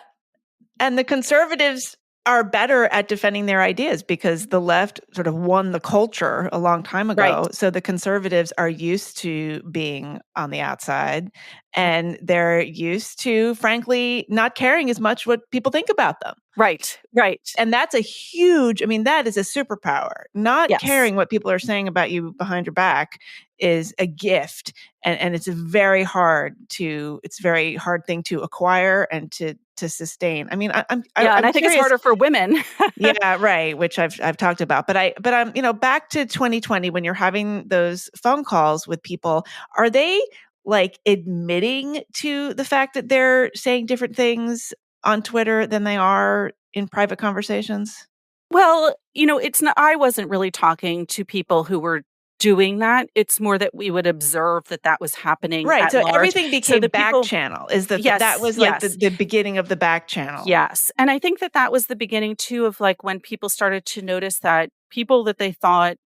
And the conservatives are better at defending their ideas because the left sort of won the culture a long time ago. Right. So the conservatives are used to being on the outside, and they're used to, frankly, not caring as much what people think about them. Right, right. And that's a huge, I mean, that is a superpower. Not Yes. caring what people are saying about you behind your back is a gift. And it's a very hard thing to acquire and to sustain. I mean, I'm I think it's harder for women. Yeah, right. Which I've talked about, but I'm, back to 2020 when you're having those phone calls with people, are they like admitting to the fact that they're saying different things on Twitter than they are in private conversations? Well, it's not, I wasn't really talking to people who were doing that. It's more that we would observe that was happening. Right. So large. Everything became the back people, channel. That was yes. the beginning of the back channel. Yes. And I think that was the beginning too of like when people started to notice that people that they thought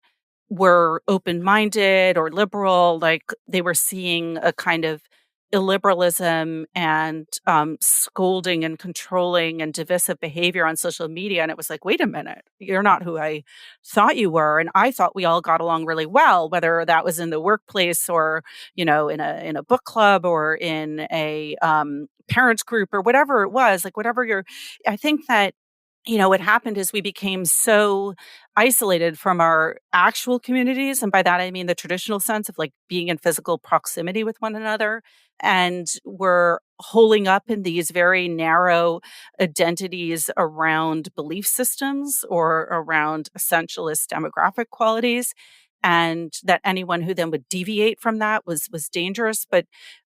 were open-minded or liberal, like they were seeing a kind of illiberalism and scolding and controlling and divisive behavior on social media. And it was like, wait a minute, you're not who I thought you were. And I thought we all got along really well, whether that was in the workplace or, in a book club or in a parents group or whatever it was, like whatever I think that what happened is we became so isolated from our actual communities. And by that, I mean the traditional sense of like being in physical proximity with one another. And we're holding up in these very narrow identities around belief systems or around essentialist demographic qualities. And that anyone who then would deviate from that was dangerous. But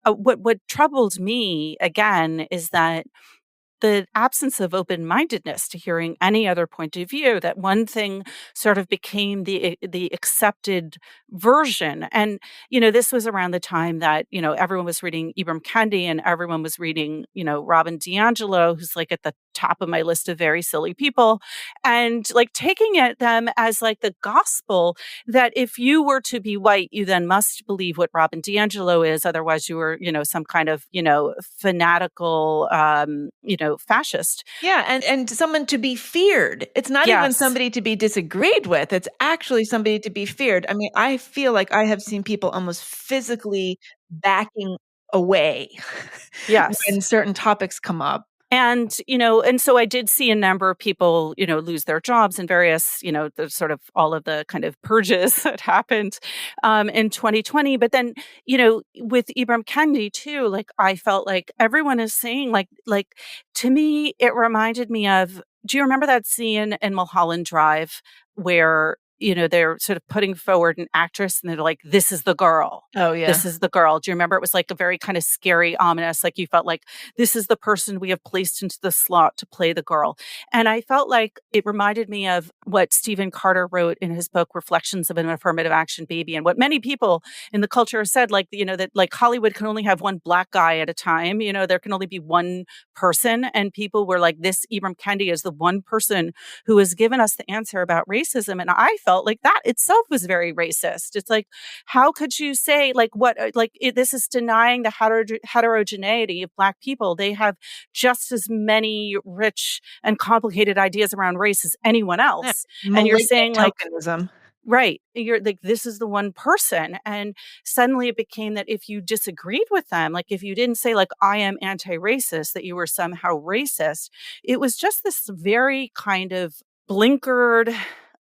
what troubled me, again, is that the absence of open-mindedness to hearing any other point of view, that one thing sort of became the accepted version. And, this was around the time that, everyone was reading Ibram Kendi and everyone was reading, Robin DiAngelo, who's like at the top of my list of very silly people, and like taking them as like the gospel that if you were to be white, you then must believe what Robin DiAngelo is. Otherwise you were, some kind of, fanatical, fascist. Yeah. And someone to be feared. It's not even somebody to be disagreed with. It's actually somebody to be feared. I mean, I feel like I have seen people almost physically backing away when certain topics come up. And, and so I did see a number of people, lose their jobs and various, the sort of all of the kind of purges that happened in 2020. But then, with Ibram Kendi too, like I felt like everyone is saying like to me, it reminded me of, do you remember that scene in Mulholland Drive where they're sort of putting forward an actress and they're like, this is the girl. Oh, yeah. This is the girl. Do you remember? It was like a very kind of scary, ominous, like you felt like this is the person we have placed into the slot to play the girl. And I felt like it reminded me of what Stephen Carter wrote in his book, Reflections of an Affirmative Action Baby. And what many people in the culture have said, like, that like Hollywood can only have one black guy at a time. There can only be one person. And people were like, this Ibram Kendi is the one person who has given us the answer about racism. And I felt like that itself was very racist. It's like, how could you say this is denying the heterogeneity of Black people? They have just as many rich and complicated ideas around race as anyone else. Yeah. And you're saying tokenism. like, right. You're like, this is the one person. And suddenly it became that if you disagreed with them, like if you didn't say like, I am anti-racist, that you were somehow racist. It was just this very kind of blinkered,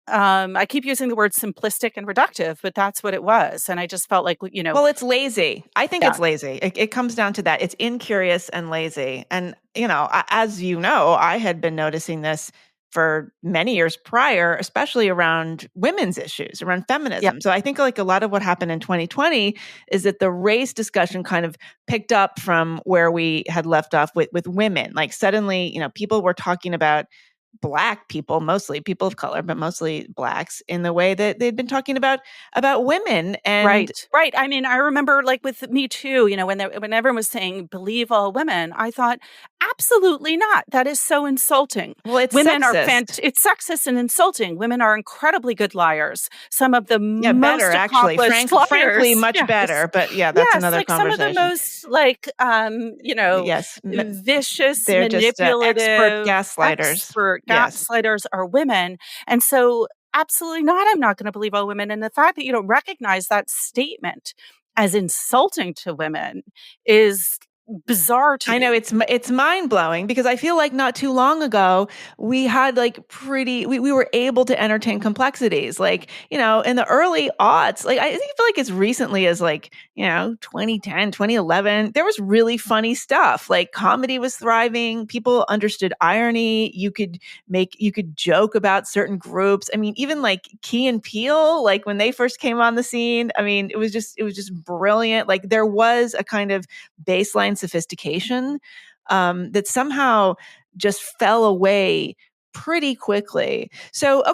I keep using the word simplistic and reductive, but that's what it was. And I just felt like, Well, it's lazy. I think it's lazy. It comes down to that. It's incurious and lazy. And, as I had been noticing this for many years prior, especially around women's issues, around feminism. Yep. So I think like a lot of what happened in 2020 is that the race discussion kind of picked up from where we had left off with women. Like suddenly, people were talking about Black people, mostly people of color, but mostly Blacks, in the way that they'd been talking about women. And right. I mean, I remember like with Me Too, when everyone was saying believe all women, I thought absolutely not. That is so insulting. Well, it's women sexist. It's sexist and insulting. Women are incredibly good liars. Some of the most better, accomplished actually. liars. Frankly, much better. But that's another conversation. Some of the most vicious, they're manipulative, just expert gaslighters are women. And so absolutely not. I'm not going to believe all women. And the fact that you don't recognize that statement as insulting to women is bizarre to me. I know it's mind-blowing, because I feel like not too long ago we had like we were able to entertain complexities, like, in the early aughts. Like I feel like as recently as 2010, 2011, there was really funny stuff. Like comedy was thriving, people understood irony, you could joke about certain groups. I mean, even like Key and Peele, like when they first came on the scene, I mean, it was just brilliant. Like there was a kind of baseline sophistication that somehow just fell away pretty quickly. So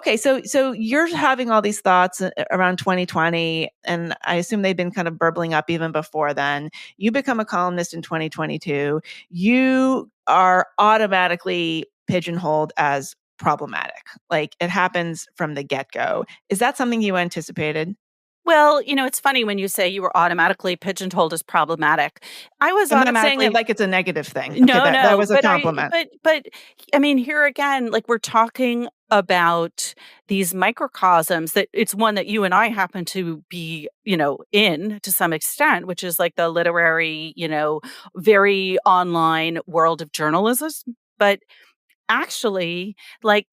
you're having all these thoughts around 2020, and I assume they've been kind of burbling up even before then. You become a columnist in 2022. You are automatically pigeonholed as problematic. Like it happens from the get-go. Is that something you anticipated? Well, it's funny when you say you were automatically pigeonholed as problematic. I'm not saying it like it's a negative thing. Okay, No, that was a compliment. But I mean, here again, like we're talking about these microcosms that it's one that you and I happen to be, in to some extent, which is like the literary, very online world of journalism. But actually, like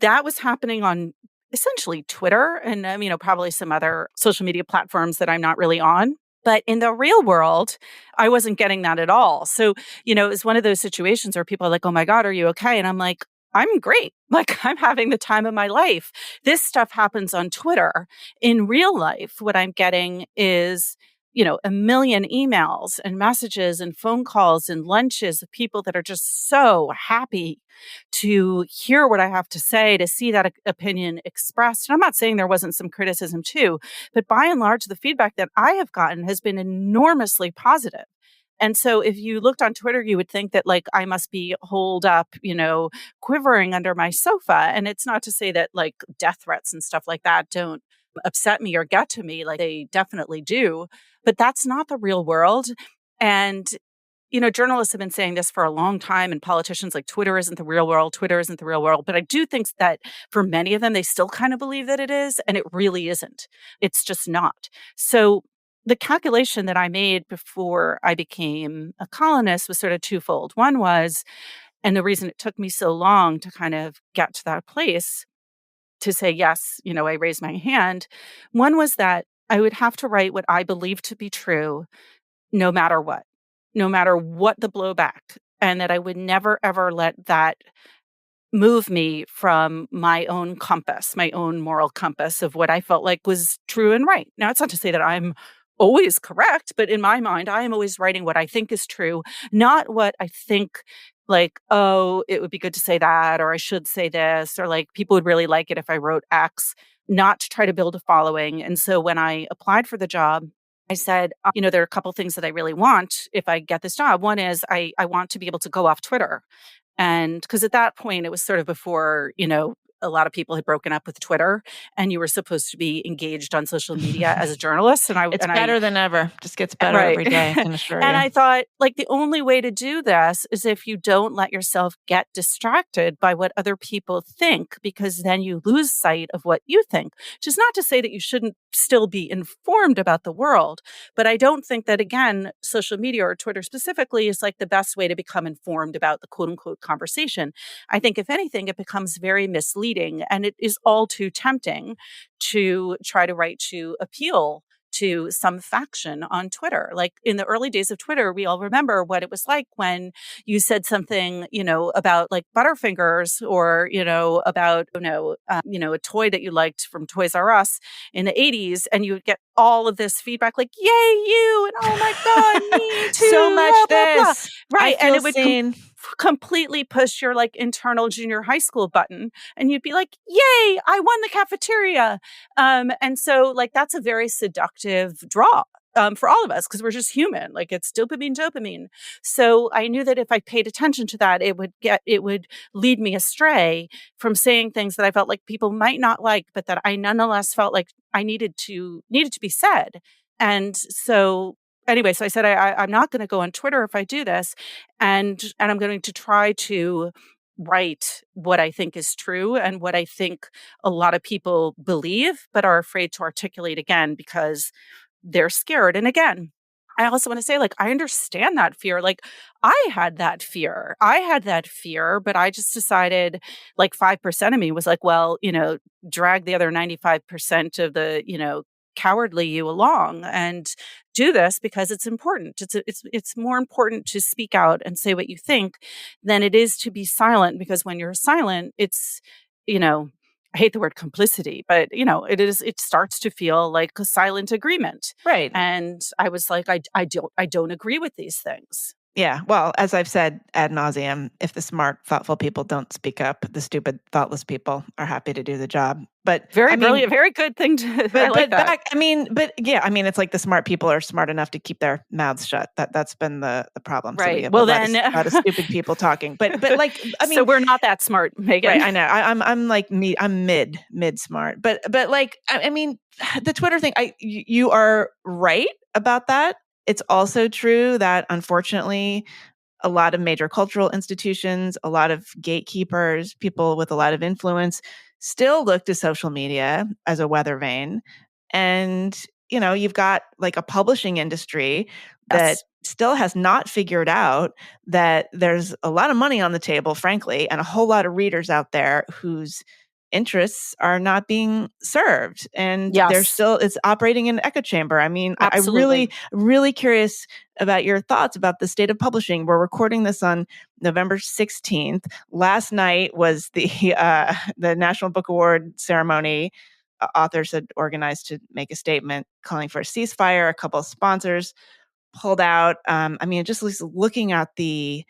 that was happening on essentially Twitter and, probably some other social media platforms that I'm not really on. But in the real world, I wasn't getting that at all. So, it was one of those situations where people are like, oh my God, are you okay? And I'm like, I'm great. Like I'm having the time of my life. This stuff happens on Twitter. In real life, what I'm getting is, a million emails and messages and phone calls and lunches of people that are just so happy to hear what I have to say, to see that opinion expressed. And I'm not saying there wasn't some criticism too, but by and large, the feedback that I have gotten has been enormously positive. And so if you looked on Twitter, you would think that like I must be holed up, quivering under my sofa. And it's not to say that like death threats and stuff like that don't upset me or get to me. Like they definitely do. But that's not the real world. And journalists have been saying this for a long time, and politicians like Twitter isn't the real world. Twitter isn't the real world. But I do think that for many of them, they still kind of believe that it is, and it really isn't. It's just not. So the calculation that I made before I became a columnist was sort of twofold. One was, and the reason it took me so long to kind of get to that place to say, yes, I raised my hand. One was that I would have to write what I believe to be true, no matter what the blowback, and that I would never, ever let that move me from my own compass, my own moral compass of what I felt like was true and right. Now, it's not to say that I'm always correct, but in my mind, I am always writing what I think is true, not what I think like, oh, it would be good to say that, or I should say this, or like people would really like it if I wrote X, not to try to build a following. And so when I applied for the job, I said, there are a couple things that I really want if I get this job. One is I want to be able to go off Twitter. And because at that point, it was sort of before, a lot of people had broken up with Twitter, and you were supposed to be engaged on social media as a journalist. And it's better than ever. Just gets better every day. I can assure you. And I thought, like, the only way to do this is if you don't let yourself get distracted by what other people think, because then you lose sight of what you think. Which is not to say that you shouldn't still be informed about the world, but I don't think that, again, social media or Twitter specifically is like the best way to become informed about the quote unquote conversation. I think if anything, it becomes very misleading. And it is all too tempting to try to write to appeal to some faction on Twitter. Like in the early days of Twitter, we all remember what it was like when you said something, about like Butterfingers or, about, a toy that you liked from Toys R Us in the 80s. And you would get all of this feedback like, yay, you, and oh my God, me too. So much blah, blah, this. blah. Right. And it would completely push your like internal junior high school button and you'd be like, yay, I won the cafeteria. And so like, that's a very seductive draw. For all of us, because we're just human, like it's dopamine. So I knew that if I paid attention to that, it would lead me astray from saying things that I felt like people might not like, but that I nonetheless felt like I needed to be said. And so anyway, so I said, I'm not going to go on Twitter if I do this. And I'm going to try to write what I think is true and what I think a lot of people believe, but are afraid to articulate again because they're scared. And again, I also want to say, like, I understand that fear. Like, I had that fear, but I just decided, like, 5% of me was like, well, drag the other 95% of the, cowardly you along and do this because it's important. It's more important to speak out and say what you think than it is to be silent, because when you're silent, it's, I hate the word complicity, but it starts to feel like a silent agreement. Right. And I was like, I don't agree with these things. Yeah. Well, as I've said ad nauseum, if the smart, thoughtful people don't speak up, the stupid, thoughtless people are happy to do the job. But brilliant, very good thing to. But, I like that. It's like the smart people are smart enough to keep their mouths shut. That's been the problem. Right. So we have well, a lot of stupid people talking. But like, so we're not that smart, Meghan. Right. I know. I'm like me. I'm mid smart. But like, the Twitter thing. You are right about that. It's also true that, unfortunately, a lot of major cultural institutions, a lot of gatekeepers, people with a lot of influence still look to social media as a weather vane. And, you've got like a publishing industry that still has not figured out that there's a lot of money on the table, frankly, and a whole lot of readers out there whose interests are not being served, and it's operating in an echo chamber. I mean, Absolutely. I'm really curious about your thoughts about the state of publishing. We're recording this on November 16th. Last night was the National Book Award ceremony. Authors had organized to make a statement calling for a ceasefire. A couple of sponsors pulled out. Just looking at the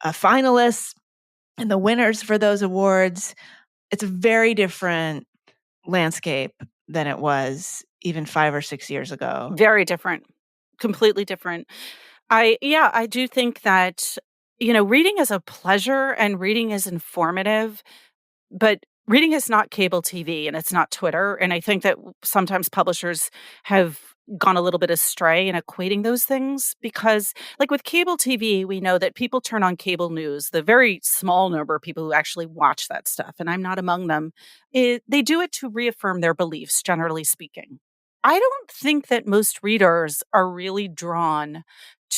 finalists and the winners for those awards, it's a very different landscape than it was even 5 or 6 years ago. Very different. Completely different. I do think that, reading is a pleasure and reading is informative, but reading is not cable TV and it's not Twitter. And I think that sometimes publishers have gone a little bit astray in equating those things, because like with cable TV, we know that people turn on cable news, the very small number of people who actually watch that stuff, and I'm not among them, they do it to reaffirm their beliefs, generally speaking. I don't think that most readers are really drawn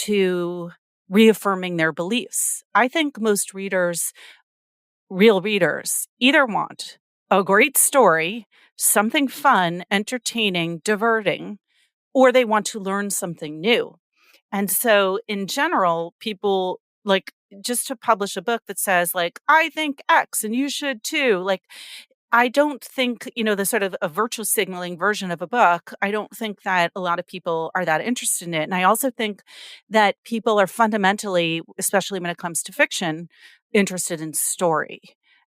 to reaffirming their beliefs. I think most real readers either want a great story, something fun, entertaining, diverting, or they want to learn something new. And so in general, people like just to publish a book that says like, I think X and you should too. Like, I don't think, the sort of a virtue signaling version of a book, I don't think that a lot of people are that interested in it. And I also think that people are fundamentally, especially when it comes to fiction, interested in story.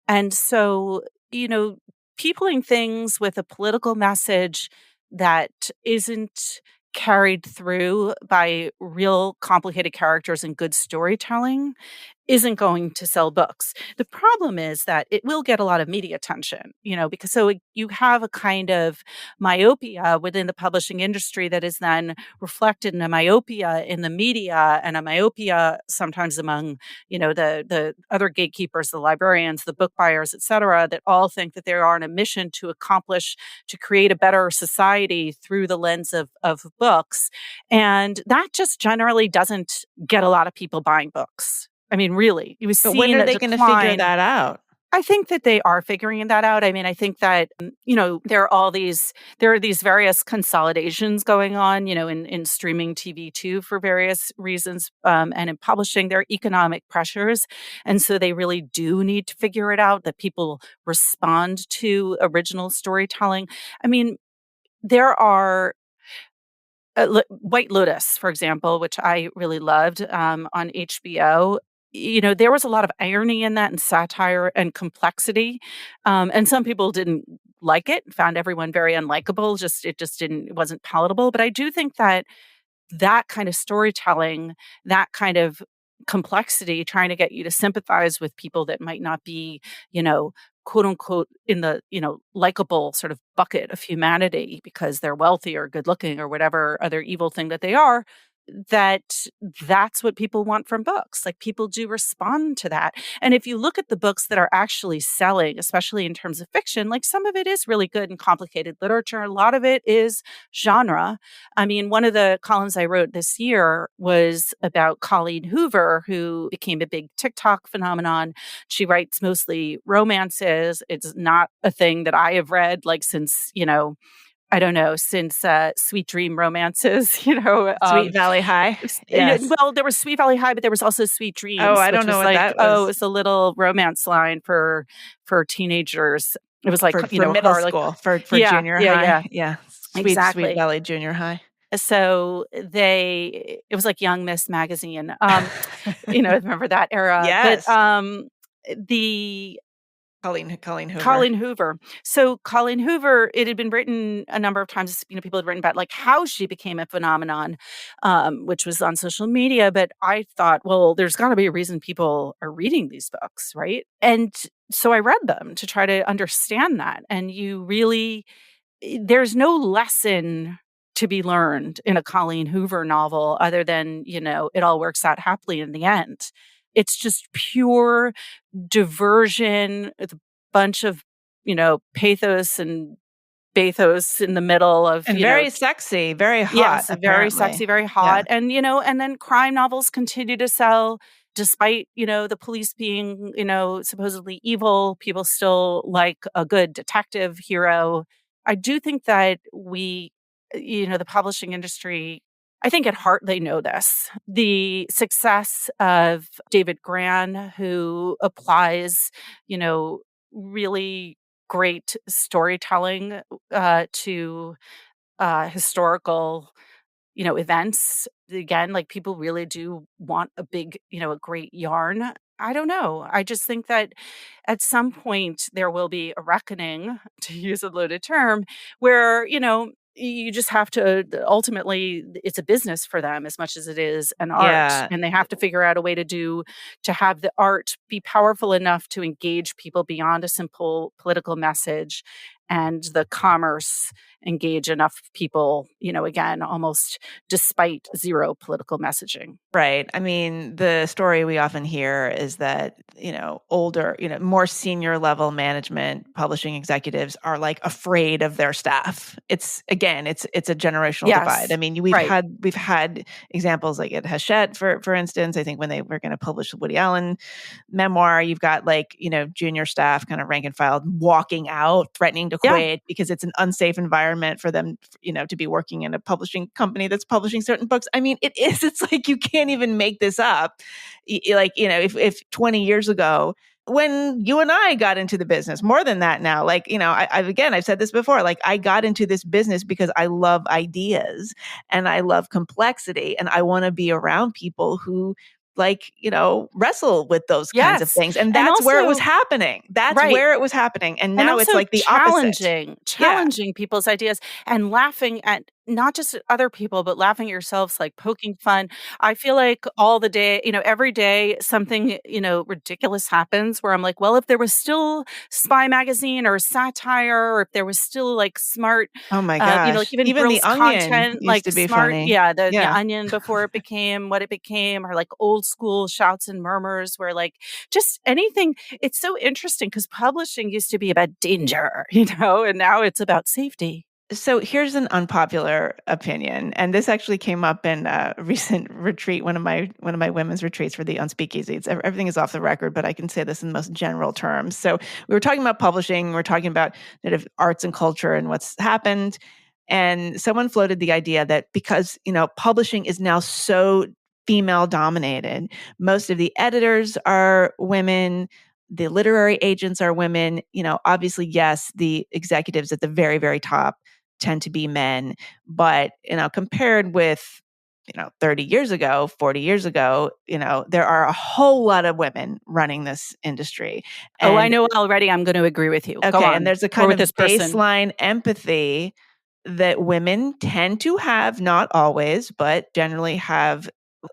And so, peopling things with a political message that isn't carried through by real complicated characters and good storytelling isn't going to sell books. The problem is that it will get a lot of media attention, because you have a kind of myopia within the publishing industry that is then reflected in a myopia in the media and a myopia sometimes among, the other gatekeepers, the librarians, the book buyers, et cetera, that all think that they are on a mission to create a better society through the lens of books. And that just generally doesn't get a lot of people buying books. I mean, really, you see. But when are they going to figure that out? I think that they are figuring that out. I mean, I think that, there are these various consolidations going on, in streaming TV too, for various reasons. And in publishing, there are economic pressures. And so they really do need to figure it out, that people respond to original storytelling. I mean, there are White Lotus, for example, which I really loved on HBO. there was a lot of irony in that and satire and complexity. And some people didn't like it, found everyone very unlikable. It wasn't palatable. But I do think that kind of storytelling, that kind of complexity, trying to get you to sympathize with people that might not be, quote unquote, in the, likable sort of bucket of humanity because they're wealthy or good looking or whatever other evil thing that they are, that's what people want from books. Like, people do respond to that. And if you look at the books that are actually selling, especially in terms of fiction, like, some of it is really good and complicated literature. A lot of it is genre. I mean, one of the columns I wrote this year was about Colleen Hoover, who became a big TikTok phenomenon. She writes mostly romances. It's not a thing that I have read since, I don't know, since Sweet Dream Romances, Sweet Valley High. Yes. Well, there was Sweet Valley High, but there was also Sweet Dreams. Oh, I don't know what that was. Oh, it's a little romance line for teenagers. It was like, for middle school, for junior high. Yeah. Exactly. Sweet Valley Junior High. So it was like Young Miss magazine. Remember that era. Yes. But the Colleen Hoover. Colleen Hoover. So Colleen Hoover, it had been written a number of times, people had written about how she became a phenomenon, which was on social media. But I thought, well, there's got to be a reason people are reading these books, right? And so I read them to try to understand that. And there's no lesson to be learned in a Colleen Hoover novel other than, it all works out happily in the end. It's just pure diversion with a bunch of, pathos and bathos in the middle of, and very sexy, very hot. Yes, very sexy, very hot. Yeah. And, and then crime novels continue to sell despite, the police being, supposedly evil. People still like a good detective hero. I do think that the publishing industry, I think at heart they know this. The success of David Grann, who applies, really great storytelling to historical, events. Again, people really do want a big, a great yarn. I don't know. I just think that at some point there will be a reckoning, to use a loaded term, where, you just have to, ultimately, it's a business for them as much as it is an art. Yeah. And they have to figure out a way to have the art be powerful enough to engage people beyond a simple political message, and the commerce engage enough people, again, almost despite zero political messaging. Right. I mean, the story we often hear is that, older, more senior level management, publishing executives are afraid of their staff. It's a generational divide. I mean, we've had examples like at Hachette, for instance. I think when they were going to publish the Woody Allen memoir, you've got junior staff, kind of rank and file, walking out, threatening to quit because it's an unsafe environment for them, to be working in a publishing company that's publishing certain books. I mean, it is. It's you can't even make this up. If 20 years ago, when you and I got into the business, more than that now, I've said this before, I got into this business because I love ideas and I love complexity, and I want to be around people who wrestle with those kinds of things. And that's where it was happening. That's where it was happening. And now it's the opposite. Challenging people's ideas and laughing at not just at other people, but laughing at yourselves, poking fun. I feel like all the day, every day something, ridiculous happens where I'm like, well, if there was still Spy Magazine or satire, or if there was still smart, oh my gosh, even the Onion content, used to be smart, funny. The Onion before it became what it became, or old school Shouts and Murmurs, where just anything. It's so interesting because publishing used to be about danger, and now it's about safety. So here's an unpopular opinion, and this actually came up in a recent retreat, one of my women's retreats for the Unspeakeasy. Everything is off the record, but I can say this in the most general terms. So we were talking about publishing, we were talking about arts and culture and what's happened, and someone floated the idea that because publishing is now so female dominated, most of the editors are women. The literary agents are women. Obviously, yes, the executives at the very, very top tend to be men, but compared with 30 years ago, 40 years ago, there are a whole lot of women running this industry. And, I know already. I'm going to agree with you. Okay, Go on. and there's a kind of baseline empathy that women tend to have, not always, but generally have,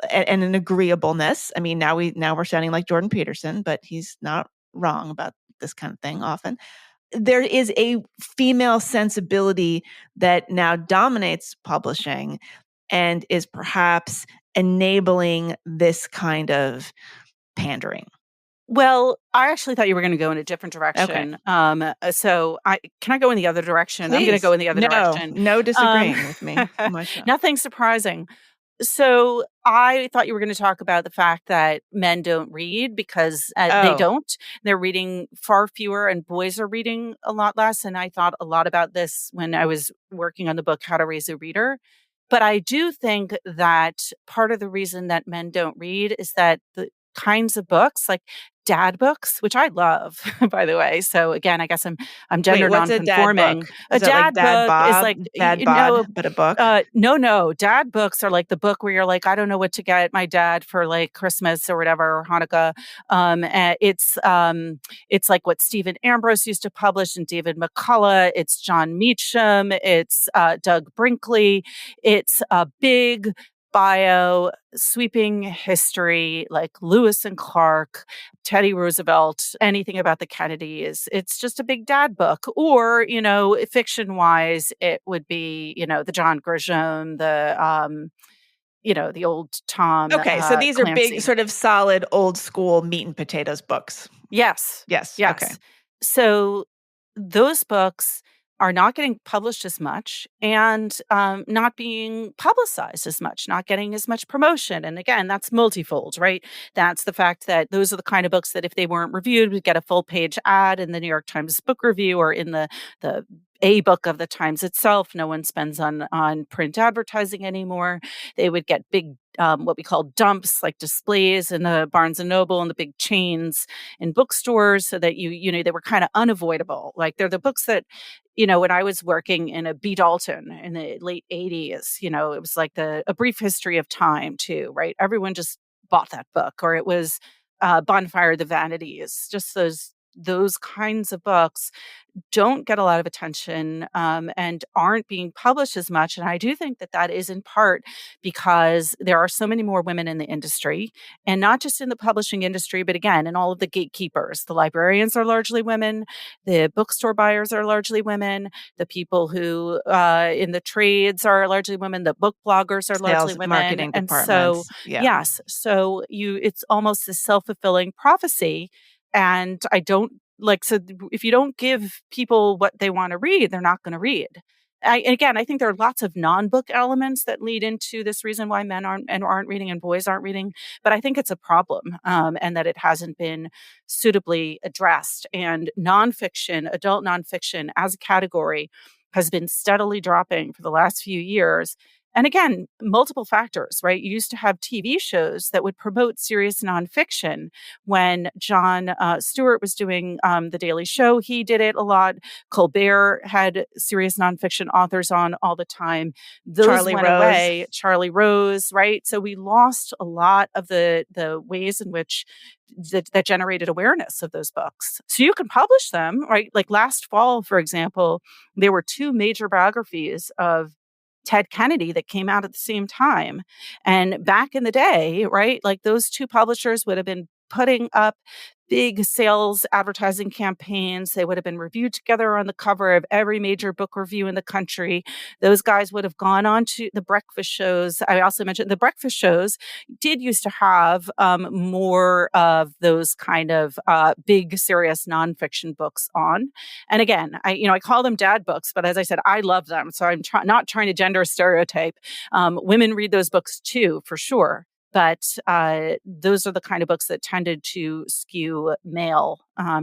and an agreeableness. I mean, now we're sounding like Jordan Peterson, but he's not wrong about this kind of thing often. There is a female sensibility that now dominates publishing and is perhaps enabling this kind of pandering. Well, I actually thought you were going to go in a different direction. Okay. So can I go in the other direction? Please. I'm going to go in the other direction. No disagreeing with me. Nothing surprising. So I thought you were going to talk about the fact that men don't read because they don't. They're reading far fewer and boys are reading a lot less. And I thought a lot about this when I was working on the book, How to Raise a Reader. But I do think that part of the reason that men don't read is that the kinds of books, like dad books, which I love, by the way. So again, I guess I'm gender nonconforming. A dad book is like dad bod, but a book. No. Dad books are like the book where you're like, I don't know what to get my dad for like Christmas or whatever, or Hanukkah. It's like what Stephen Ambrose used to publish and David McCullough. It's John Meacham. It's Doug Brinkley. It's a big bio, sweeping history like Lewis and Clark, Teddy Roosevelt, anything about the Kennedys. It's just a big dad book. Or, fiction wise, it would be, the John Grisham, the old Tom. Okay, so these Clancy. Are big, sort of solid, old school meat and potatoes books. Yes. Okay. So those books are not getting published as much and not being publicized as much, not getting as much promotion. And again, that's multifold, right? That's the fact that those are the kind of books that if they weren't reviewed, would get a full page ad in the New York Times book review or in the a book of the Times itself. No one spends on print advertising anymore. They would get big, what we call dumps, like displays in the Barnes and Noble and the big chains in bookstores, so that they were kind of unavoidable. Like they're the books that, when I was working in a B. Dalton in the late 80s, it was like A Brief History of Time too, right? Everyone just bought that book. Or it was Bonfire of the Vanities. Just those kinds of books don't get a lot of attention and aren't being published as much. And I do think that is in part because there are so many more women in the industry, and not just in the publishing industry, but again, in all of the gatekeepers. The librarians are largely women. The bookstore buyers are largely women. The people who in the trades are largely women. The book bloggers are largely women. Marketing and departments. So, yes. So it's almost a self-fulfilling prophecy. And I don't so if you don't give people what they want to read, they're not going to read. I think there are lots of non-book elements that lead into this reason why men aren't reading and boys aren't reading. But I think it's a problem and that it hasn't been suitably addressed. And nonfiction, adult nonfiction as a category has been steadily dropping for the last few years. And again, multiple factors, right? You used to have TV shows that would promote serious nonfiction. When Jon Stewart was doing The Daily Show, he did it a lot. Colbert had serious nonfiction authors on all the time. Those went away. Charlie Rose, right? So we lost a lot of the ways in which that generated awareness of those books. So you can publish them, right? Like last fall, for example, there were 2 major biographies of Ted Kennedy that came out at the same time. And back in the day, right, like those 2 publishers would have been putting up big sales advertising campaigns. They would have been reviewed together on the cover of every major book review in the country. Those guys would have gone on to the breakfast shows. I also mentioned the breakfast shows did used to have more of those kind of big, serious nonfiction books on. And again, I call them dad books, but as I said, I love them. So I'm not trying to gender stereotype. Women read those books too, for sure. But those are the kind of books that tended to skew male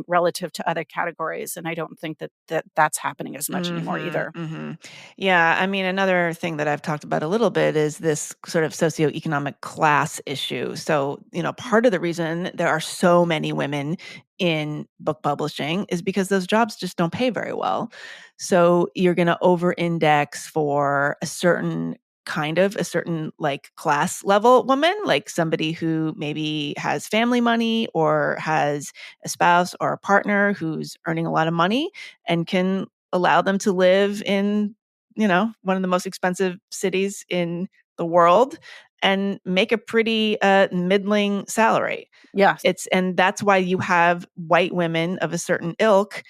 relative to other categories. And I don't think that's happening as much anymore either. Mm-hmm. Yeah. I mean, another thing that I've talked about a little bit is this sort of socioeconomic class issue. So, part of the reason there are so many women in book publishing is because those jobs just don't pay very well. So you're going to over-index for a certain kind of a certain like class level woman, like somebody who maybe has family money or has a spouse or a partner who's earning a lot of money and can allow them to live in, one of the most expensive cities in the world and make a pretty middling salary. Yes. And that's why you have white women of a certain ilk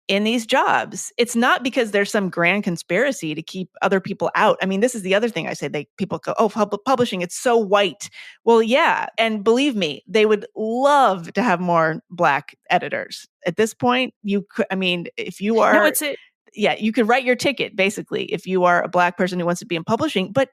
in these jobs. It's not because there's some grand conspiracy to keep other people out. I mean, this is the other thing I say. People go, "Oh, publishing, it's so white." Well, yeah. And believe me, they would love to have more Black editors. At this point, if you are... No, it's it. Yeah, you could write your ticket, basically, if you are a Black person who wants to be in publishing. But,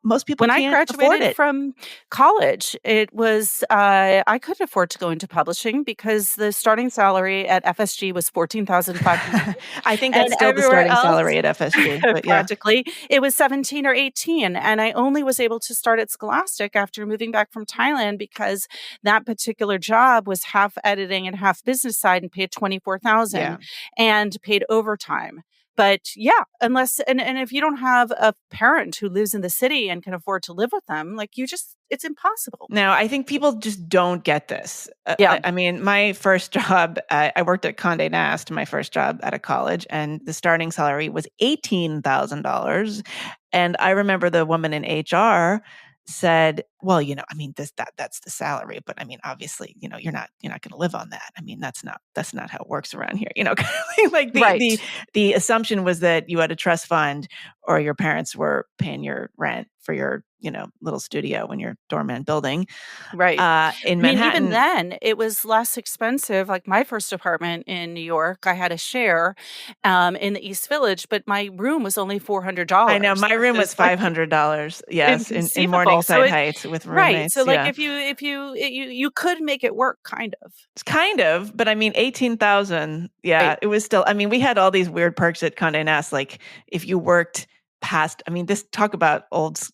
most people when can't afford it. When I graduated from college, it was, I couldn't afford to go into publishing because the starting salary at FSG was $14,500. I think that's still the starting salary at FSG. But practically, it was 17 or 18. And I only was able to start at Scholastic after moving back from Thailand because that particular job was half editing and half business side and paid $24,000 and paid overtime. But yeah, unless, and if you don't have a parent who lives in the city and can afford to live with them, it's impossible. No, I think people just don't get this. I mean, my first job, I worked at Condé Nast, my first job out of college, and the starting salary was $18,000. And I remember the woman in HR said, "Well, that's the salary, but I mean, obviously, you're not going to live on that. I mean, that's not how it works around here." Like the assumption was that you had a trust fund or your parents were paying your rent for your, little studio in your doorman building. Right. In Manhattan. I mean, even then it was less expensive. Like my first apartment in New York, I had a share in the East Village, but my room was only $400. I know, my room was $500. Yes, in Morningside Heights with roommates. Right. So if you could make it work, kind of. It's kind of, but I mean, 18,000. Yeah, right. It was still. I mean, we had all these weird perks at Condé Nast, like if you worked past, this talk about OG.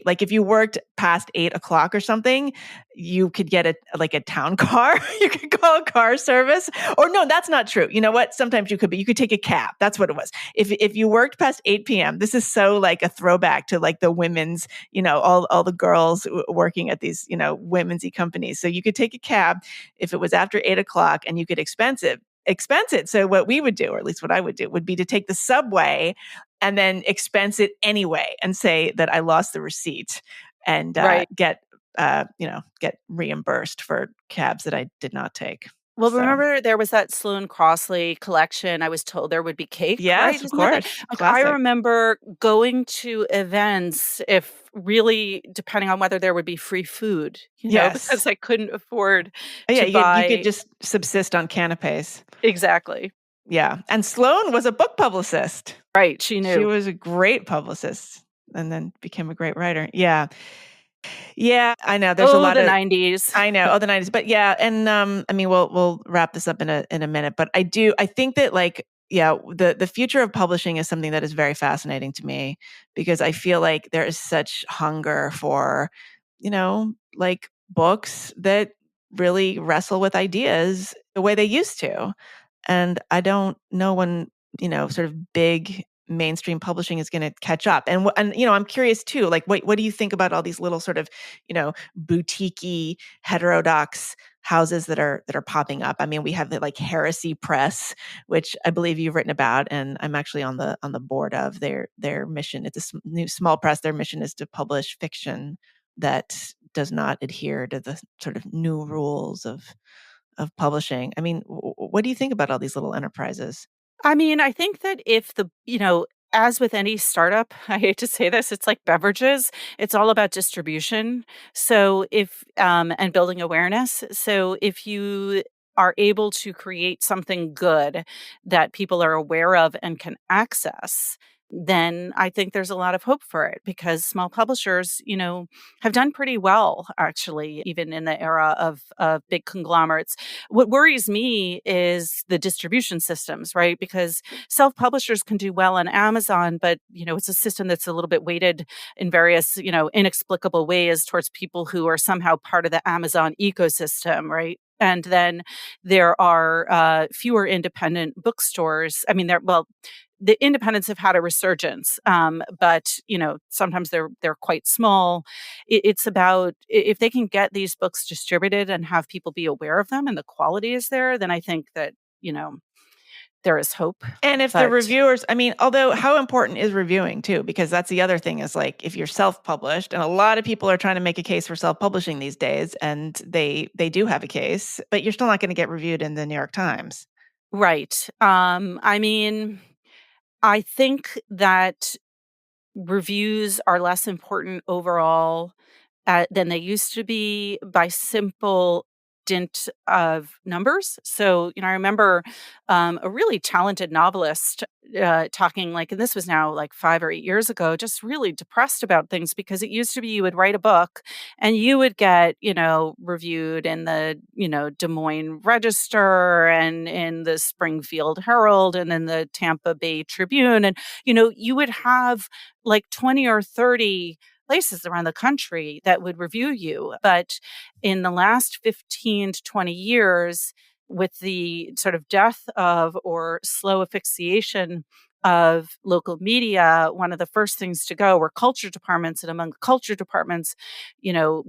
Like if you worked past 8:00 or something, you could get a town car. You could call a car service. Or no, that's not true. You know what? Sometimes you could, but you could take a cab. That's what it was. If you worked past 8 p.m., this is so like a throwback to like the women's, all the girls working at these, women's-y companies. So you could take a cab if it was after 8:00 and you could expense it. So what we would do, or at least what I would do, would be to take the subway and then expense it anyway and say that I lost the receipt and get reimbursed for cabs that I did not take. Well, remember there was that Sloane Crossley collection. I was told there would be cake. Yes, right? Of course. I remember going to events depending on whether there would be free food, because I couldn't afford to buy. You could just subsist on canapes. Exactly. Yeah. And Sloane was a book publicist. Right. She knew. She was a great publicist and then became a great writer. Yeah. Yeah, I know. There's a lot of the 90s. I know. The 90s. But yeah, and we'll wrap this up in a minute. But I think that the future of publishing is something that is very fascinating to me because I feel like there is such hunger for, books that really wrestle with ideas the way they used to. And I don't know when, sort of big mainstream publishing is going to catch up. And I'm curious too, like, what do you think about all these little sort of, boutique-y, heterodox houses that are popping up? I mean, we have the Heresy Press, which I believe you've written about, and I'm actually on the board of their mission. It's a new small press. Their mission is to publish fiction that does not adhere to the sort of new rules of publishing. I mean, what do you think about all these little enterprises? I mean, I think that if as with any startup, I hate to say this, it's like beverages. It's all about distribution. So and building awareness. So if you are able to create something good that people are aware of and can access, then I think there's a lot of hope for it because small publishers, have done pretty well, actually, even in the era of big conglomerates. What worries me is the distribution systems, right? Because self-publishers can do well on Amazon, but, it's a system that's a little bit weighted in various, inexplicable ways towards people who are somehow part of the Amazon ecosystem, right? And then there are fewer independent bookstores. I mean, the independents have had a resurgence, but sometimes they're quite small. It's about if they can get these books distributed and have people be aware of them and the quality is there, then I think that there is hope. And if the reviewers, although how important is reviewing too? Because that's the other thing is like if you're self-published, and a lot of people are trying to make a case for self-publishing these days, and they do have a case, but you're still not going to get reviewed in the New York Times. Right. I think that reviews are less important overall than they used to be by simple dint of numbers. So, I remember a really talented novelist talking and this was now 5 or 8 years ago, just really depressed about things because it used to be you would write a book and you would get, reviewed in the, Des Moines Register and in the Springfield Herald and in the Tampa Bay Tribune. And, you would have 20 or 30 places around the country that would review you. But in the last 15 to 20 years, with the sort of death of or slow asphyxiation of local media, one of the first things to go were culture departments. And among the culture departments,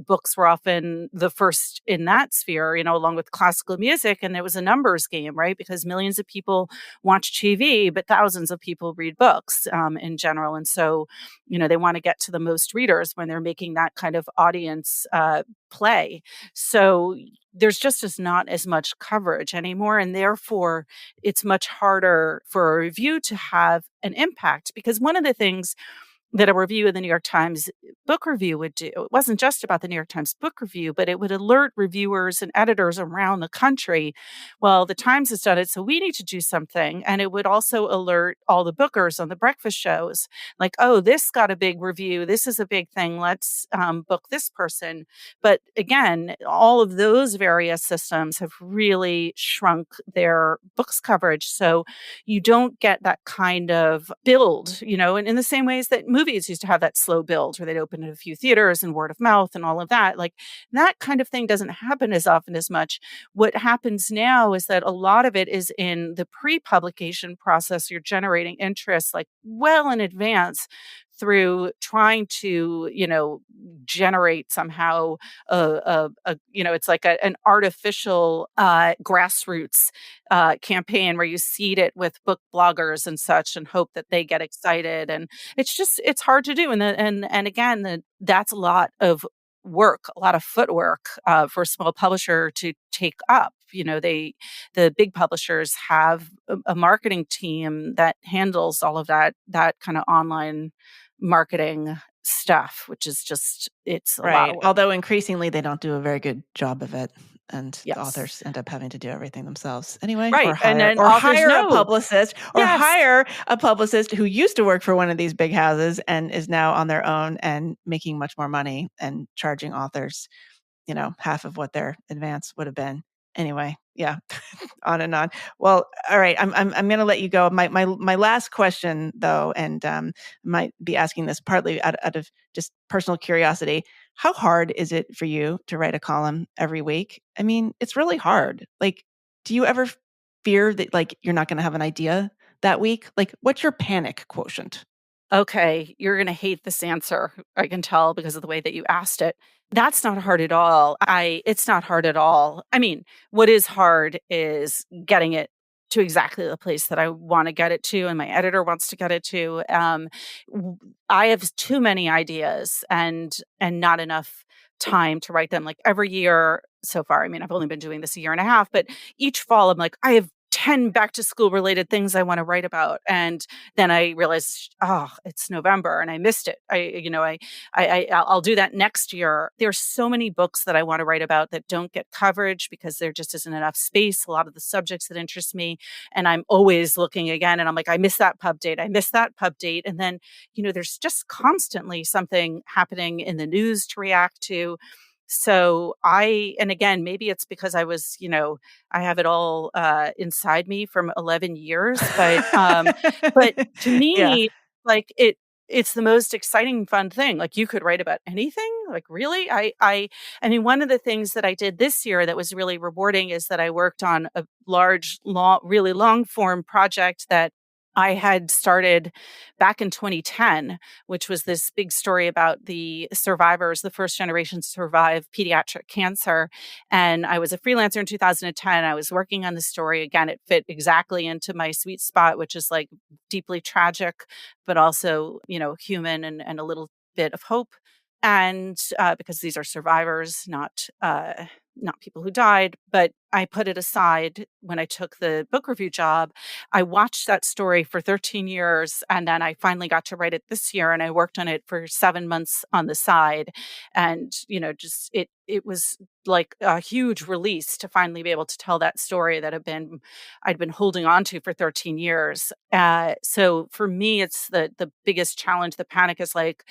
books were often the first in that sphere, along with classical music. And it was a numbers game, right? Because millions of people watch TV, but thousands of people read books in general. And so, they want to get to the most readers when they're making that kind of audience play. So there's just not as much coverage anymore. And therefore, it's much harder for a review to have an impact because one of the things that a review of the New York Times book review would do, it wasn't just about the New York Times book review, but it would alert reviewers and editors around the country. Well, the Times has done it, so we need to do something. And it would also alert all the bookers on the breakfast shows, oh, this got a big review. This is a big thing. Let's book this person. But again, all of those various systems have really shrunk their books coverage. So you don't get that kind of build, and in the same ways that movies used to have that slow build where they'd open in a few theaters and word of mouth and all of that. That kind of thing doesn't happen as often as much. What happens now is that a lot of it is in the pre-publication process. You're generating interest well in advance through trying to, generate somehow it's like an artificial grassroots campaign where you seed it with book bloggers and such and hope that they get excited. And it's hard to do. And again, that's a lot of work, a lot of footwork for a small publisher to take up. The big publishers have a marketing team that handles all of that kind of online marketing stuff, which is it's a lot of work. Although increasingly they don't do a very good job of it. And the authors end up having to do everything themselves anyway, right? Or hire a publicist, or hire a publicist who used to work for one of these big houses and is now on their own and making much more money and charging authors, half of what their advance would have been. Anyway, yeah, on and on. Well, all right, I'm going to let you go. My last question, though, and might be asking this partly out of just personal curiosity. How hard is it for you to write a column every week? It's really hard. Do you ever fear that you're not going to have an idea that week? What's your panic quotient? Okay, you're going to hate this answer. I can tell because of the way that you asked it. That's not hard at all. It's not hard at all. What is hard is getting it to exactly the place that I want to get it to and my editor wants to get it to. I have too many ideas and not enough time to write them. Every year so far, I've only been doing this a year and a half, but each fall I'm I have 10 back to school related things I want to write about. And then I realized, it's November and I missed it. I'll do that next year. There's so many books that I want to write about that don't get coverage because there just isn't enough space. A lot of the subjects that interest me. And I'm always looking again. And I'm I missed that pub date. I missed that pub date. And then, there's just constantly something happening in the news to react to. So and again, maybe it's because I was, I have it all inside me from 11 years, but to me, it's the most exciting, fun thing. You could write about anything. Really? One of the things that I did this year that was really rewarding is that I worked on a large, really long form project that I had started back in 2010, which was this big story about the survivors, the first generation to survive pediatric cancer. And I was a freelancer in 2010. I was working on the story. Again, it fit exactly into my sweet spot, which is like deeply tragic, but also, human and a little bit of hope. And because these are survivors, not people who died, but I put it aside when I took the book review job. I watched that story for 13 years, and then I finally got to write it this year, and I worked on it for 7 months on the side. And, just it was like a huge release to finally be able to tell that story that I'd been holding on to for 13 years. So for me, it's the biggest challenge. The panic is like,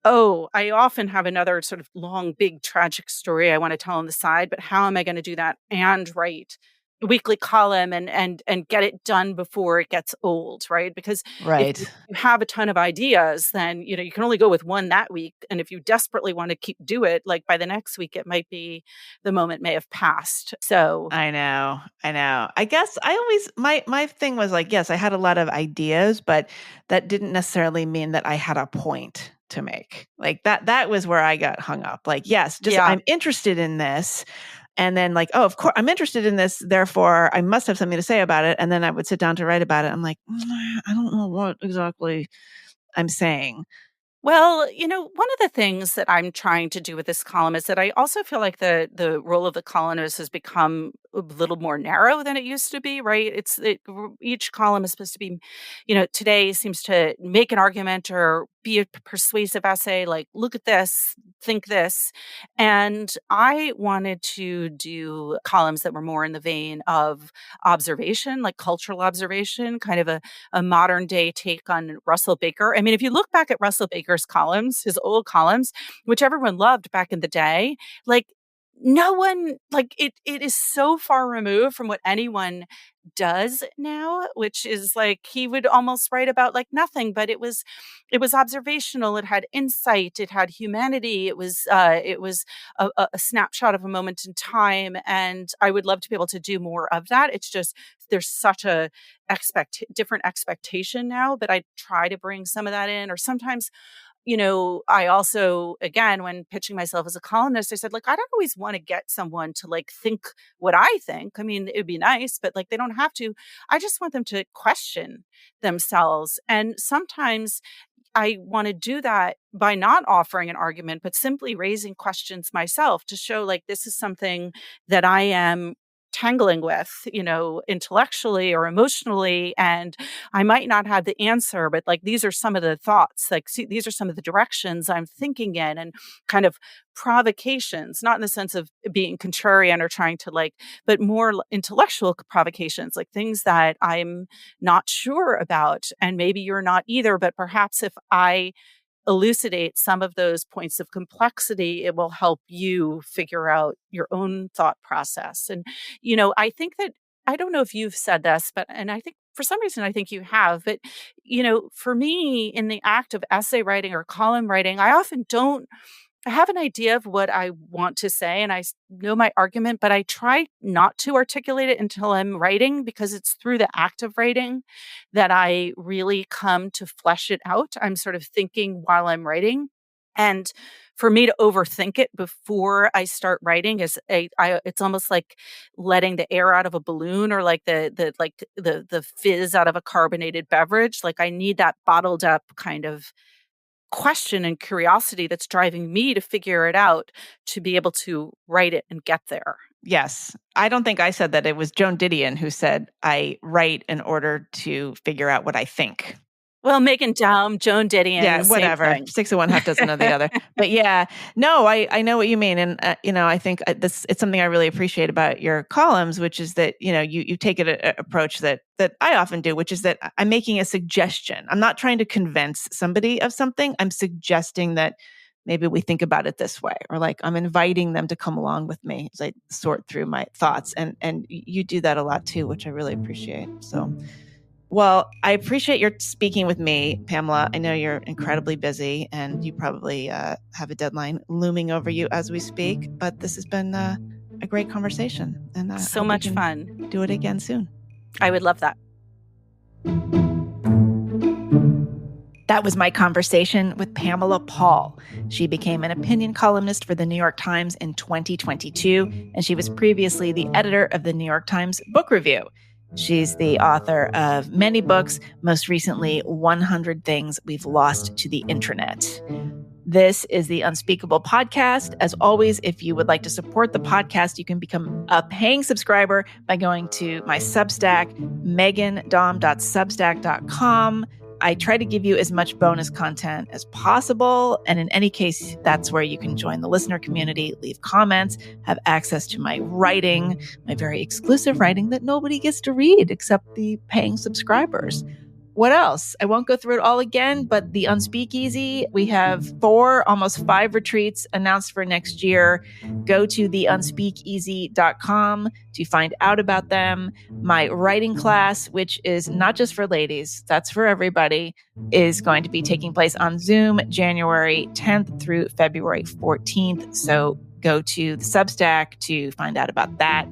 oh, I often have another sort of long, big, tragic story I want to tell on the side, but how am I going to do that and write a weekly column and get it done before it gets old, right? Because if you have a ton of ideas, then you can only go with one that week, and if you desperately want to do it, like by the next week, it might be the moment may have passed. So I know. I guess I always my thing was like, yes, I had a lot of ideas, but that didn't necessarily mean that I had a point to make. Like that was where I got hung up. Like, yes, I'm interested in this. And then like, oh, of course I'm interested in this, therefore I must have something to say about it. And then I would sit down to write about it. I'm like, I don't know what exactly I'm saying. Well, one of the things that I'm trying to do with this column is that I also feel like the role of the columnist has become a little more narrow than it used to be, right? Each column is supposed to be, today seems to make an argument or be a persuasive essay, like, look at this, think this. And I wanted to do columns that were more in the vein of observation, like cultural observation, kind of a modern day take on Russell Baker. I mean, if you look back at Russell Baker's columns, his old columns, which everyone loved back in the day, like no one, like it is so far removed from what anyone does now, which is like he would almost write about like nothing, but it was observational, it had insight, it had humanity, it was a snapshot of a moment in time, and I would love to be able to do more of that. It's just there's such a different expectation now, but I try to bring some of that in. Or sometimes I also, again, when pitching myself as a columnist, I said, like, I don't always want to get someone to like think what I think. I mean, it would be nice, but like, they don't have to. I just want them to question themselves. And sometimes I want to do that by not offering an argument, but simply raising questions myself to show like, this is something that I am tangling with, intellectually or emotionally, and I might not have the answer, but like these are some of the thoughts, like these are some of the directions I'm thinking in, and kind of provocations, not in the sense of being contrarian or trying to like, but more intellectual provocations, like things that I'm not sure about, and maybe you're not either, but perhaps if I elucidate some of those points of complexity, it will help you figure out your own thought process. And, I think that, I don't know if you've said this, and I think for some reason, I think you have, but, for me in the act of essay writing or column writing, I often don't I have an idea of what I want to say and I know my argument, but I try not to articulate it until I'm writing, because it's through the act of writing that I really come to flesh it out. I'm sort of thinking while I'm writing. And for me to overthink it before I start writing is it's almost like letting the air out of a balloon, or like the fizz out of a carbonated beverage. Like I need that bottled up kind of question and curiosity that's driving me to figure it out, to be able to write it and get there. Yes. I don't think I said that. It was Joan Didion who said, I write in order to figure out what I think. Well, Meghan Daum, Joan Didion, yeah, whatever. 6 of one, half dozen of the other. But yeah, no, I know what you mean, and I think it's something I really appreciate about your columns, which is that you take an approach that I often do, which is that I'm making a suggestion. I'm not trying to convince somebody of something. I'm suggesting that maybe we think about it this way, or like I'm inviting them to come along with me as I sort through my thoughts, and you do that a lot too, which I really appreciate. So. Well, I appreciate your speaking with me, Pamela. I know you're incredibly busy and you probably have a deadline looming over you as we speak, but this has been a great conversation. And so much fun. Do it again soon. I would love that. That was my conversation with Pamela Paul. She became an opinion columnist for the New York Times in 2022, and she was previously the editor of the New York Times Book Review. She's the author of many books, most recently 100 Things We've Lost to the Internet. This is the Unspeakable podcast. As always, if you would like to support the podcast, you can become a paying subscriber by going to my Substack, meghandom.substack.com. I try to give you as much bonus content as possible. And in any case, that's where you can join the listener community, leave comments, have access to my writing, my very exclusive writing that nobody gets to read except the paying subscribers. What else? I won't go through it all again, but the Unspeakeasy, we have 4, almost 5 retreats announced for next year. Go to theunspeakeasy.com to find out about them. My writing class, which is not just for ladies, that's for everybody, is going to be taking place on Zoom January 10th through February 14th. So go to the Substack to find out about that,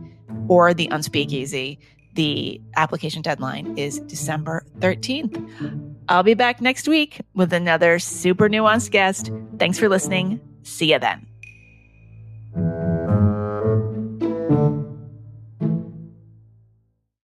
or the Unspeakeasy. The application deadline is December 13th. I'll be back next week with another super nuanced guest. Thanks for listening. See you then.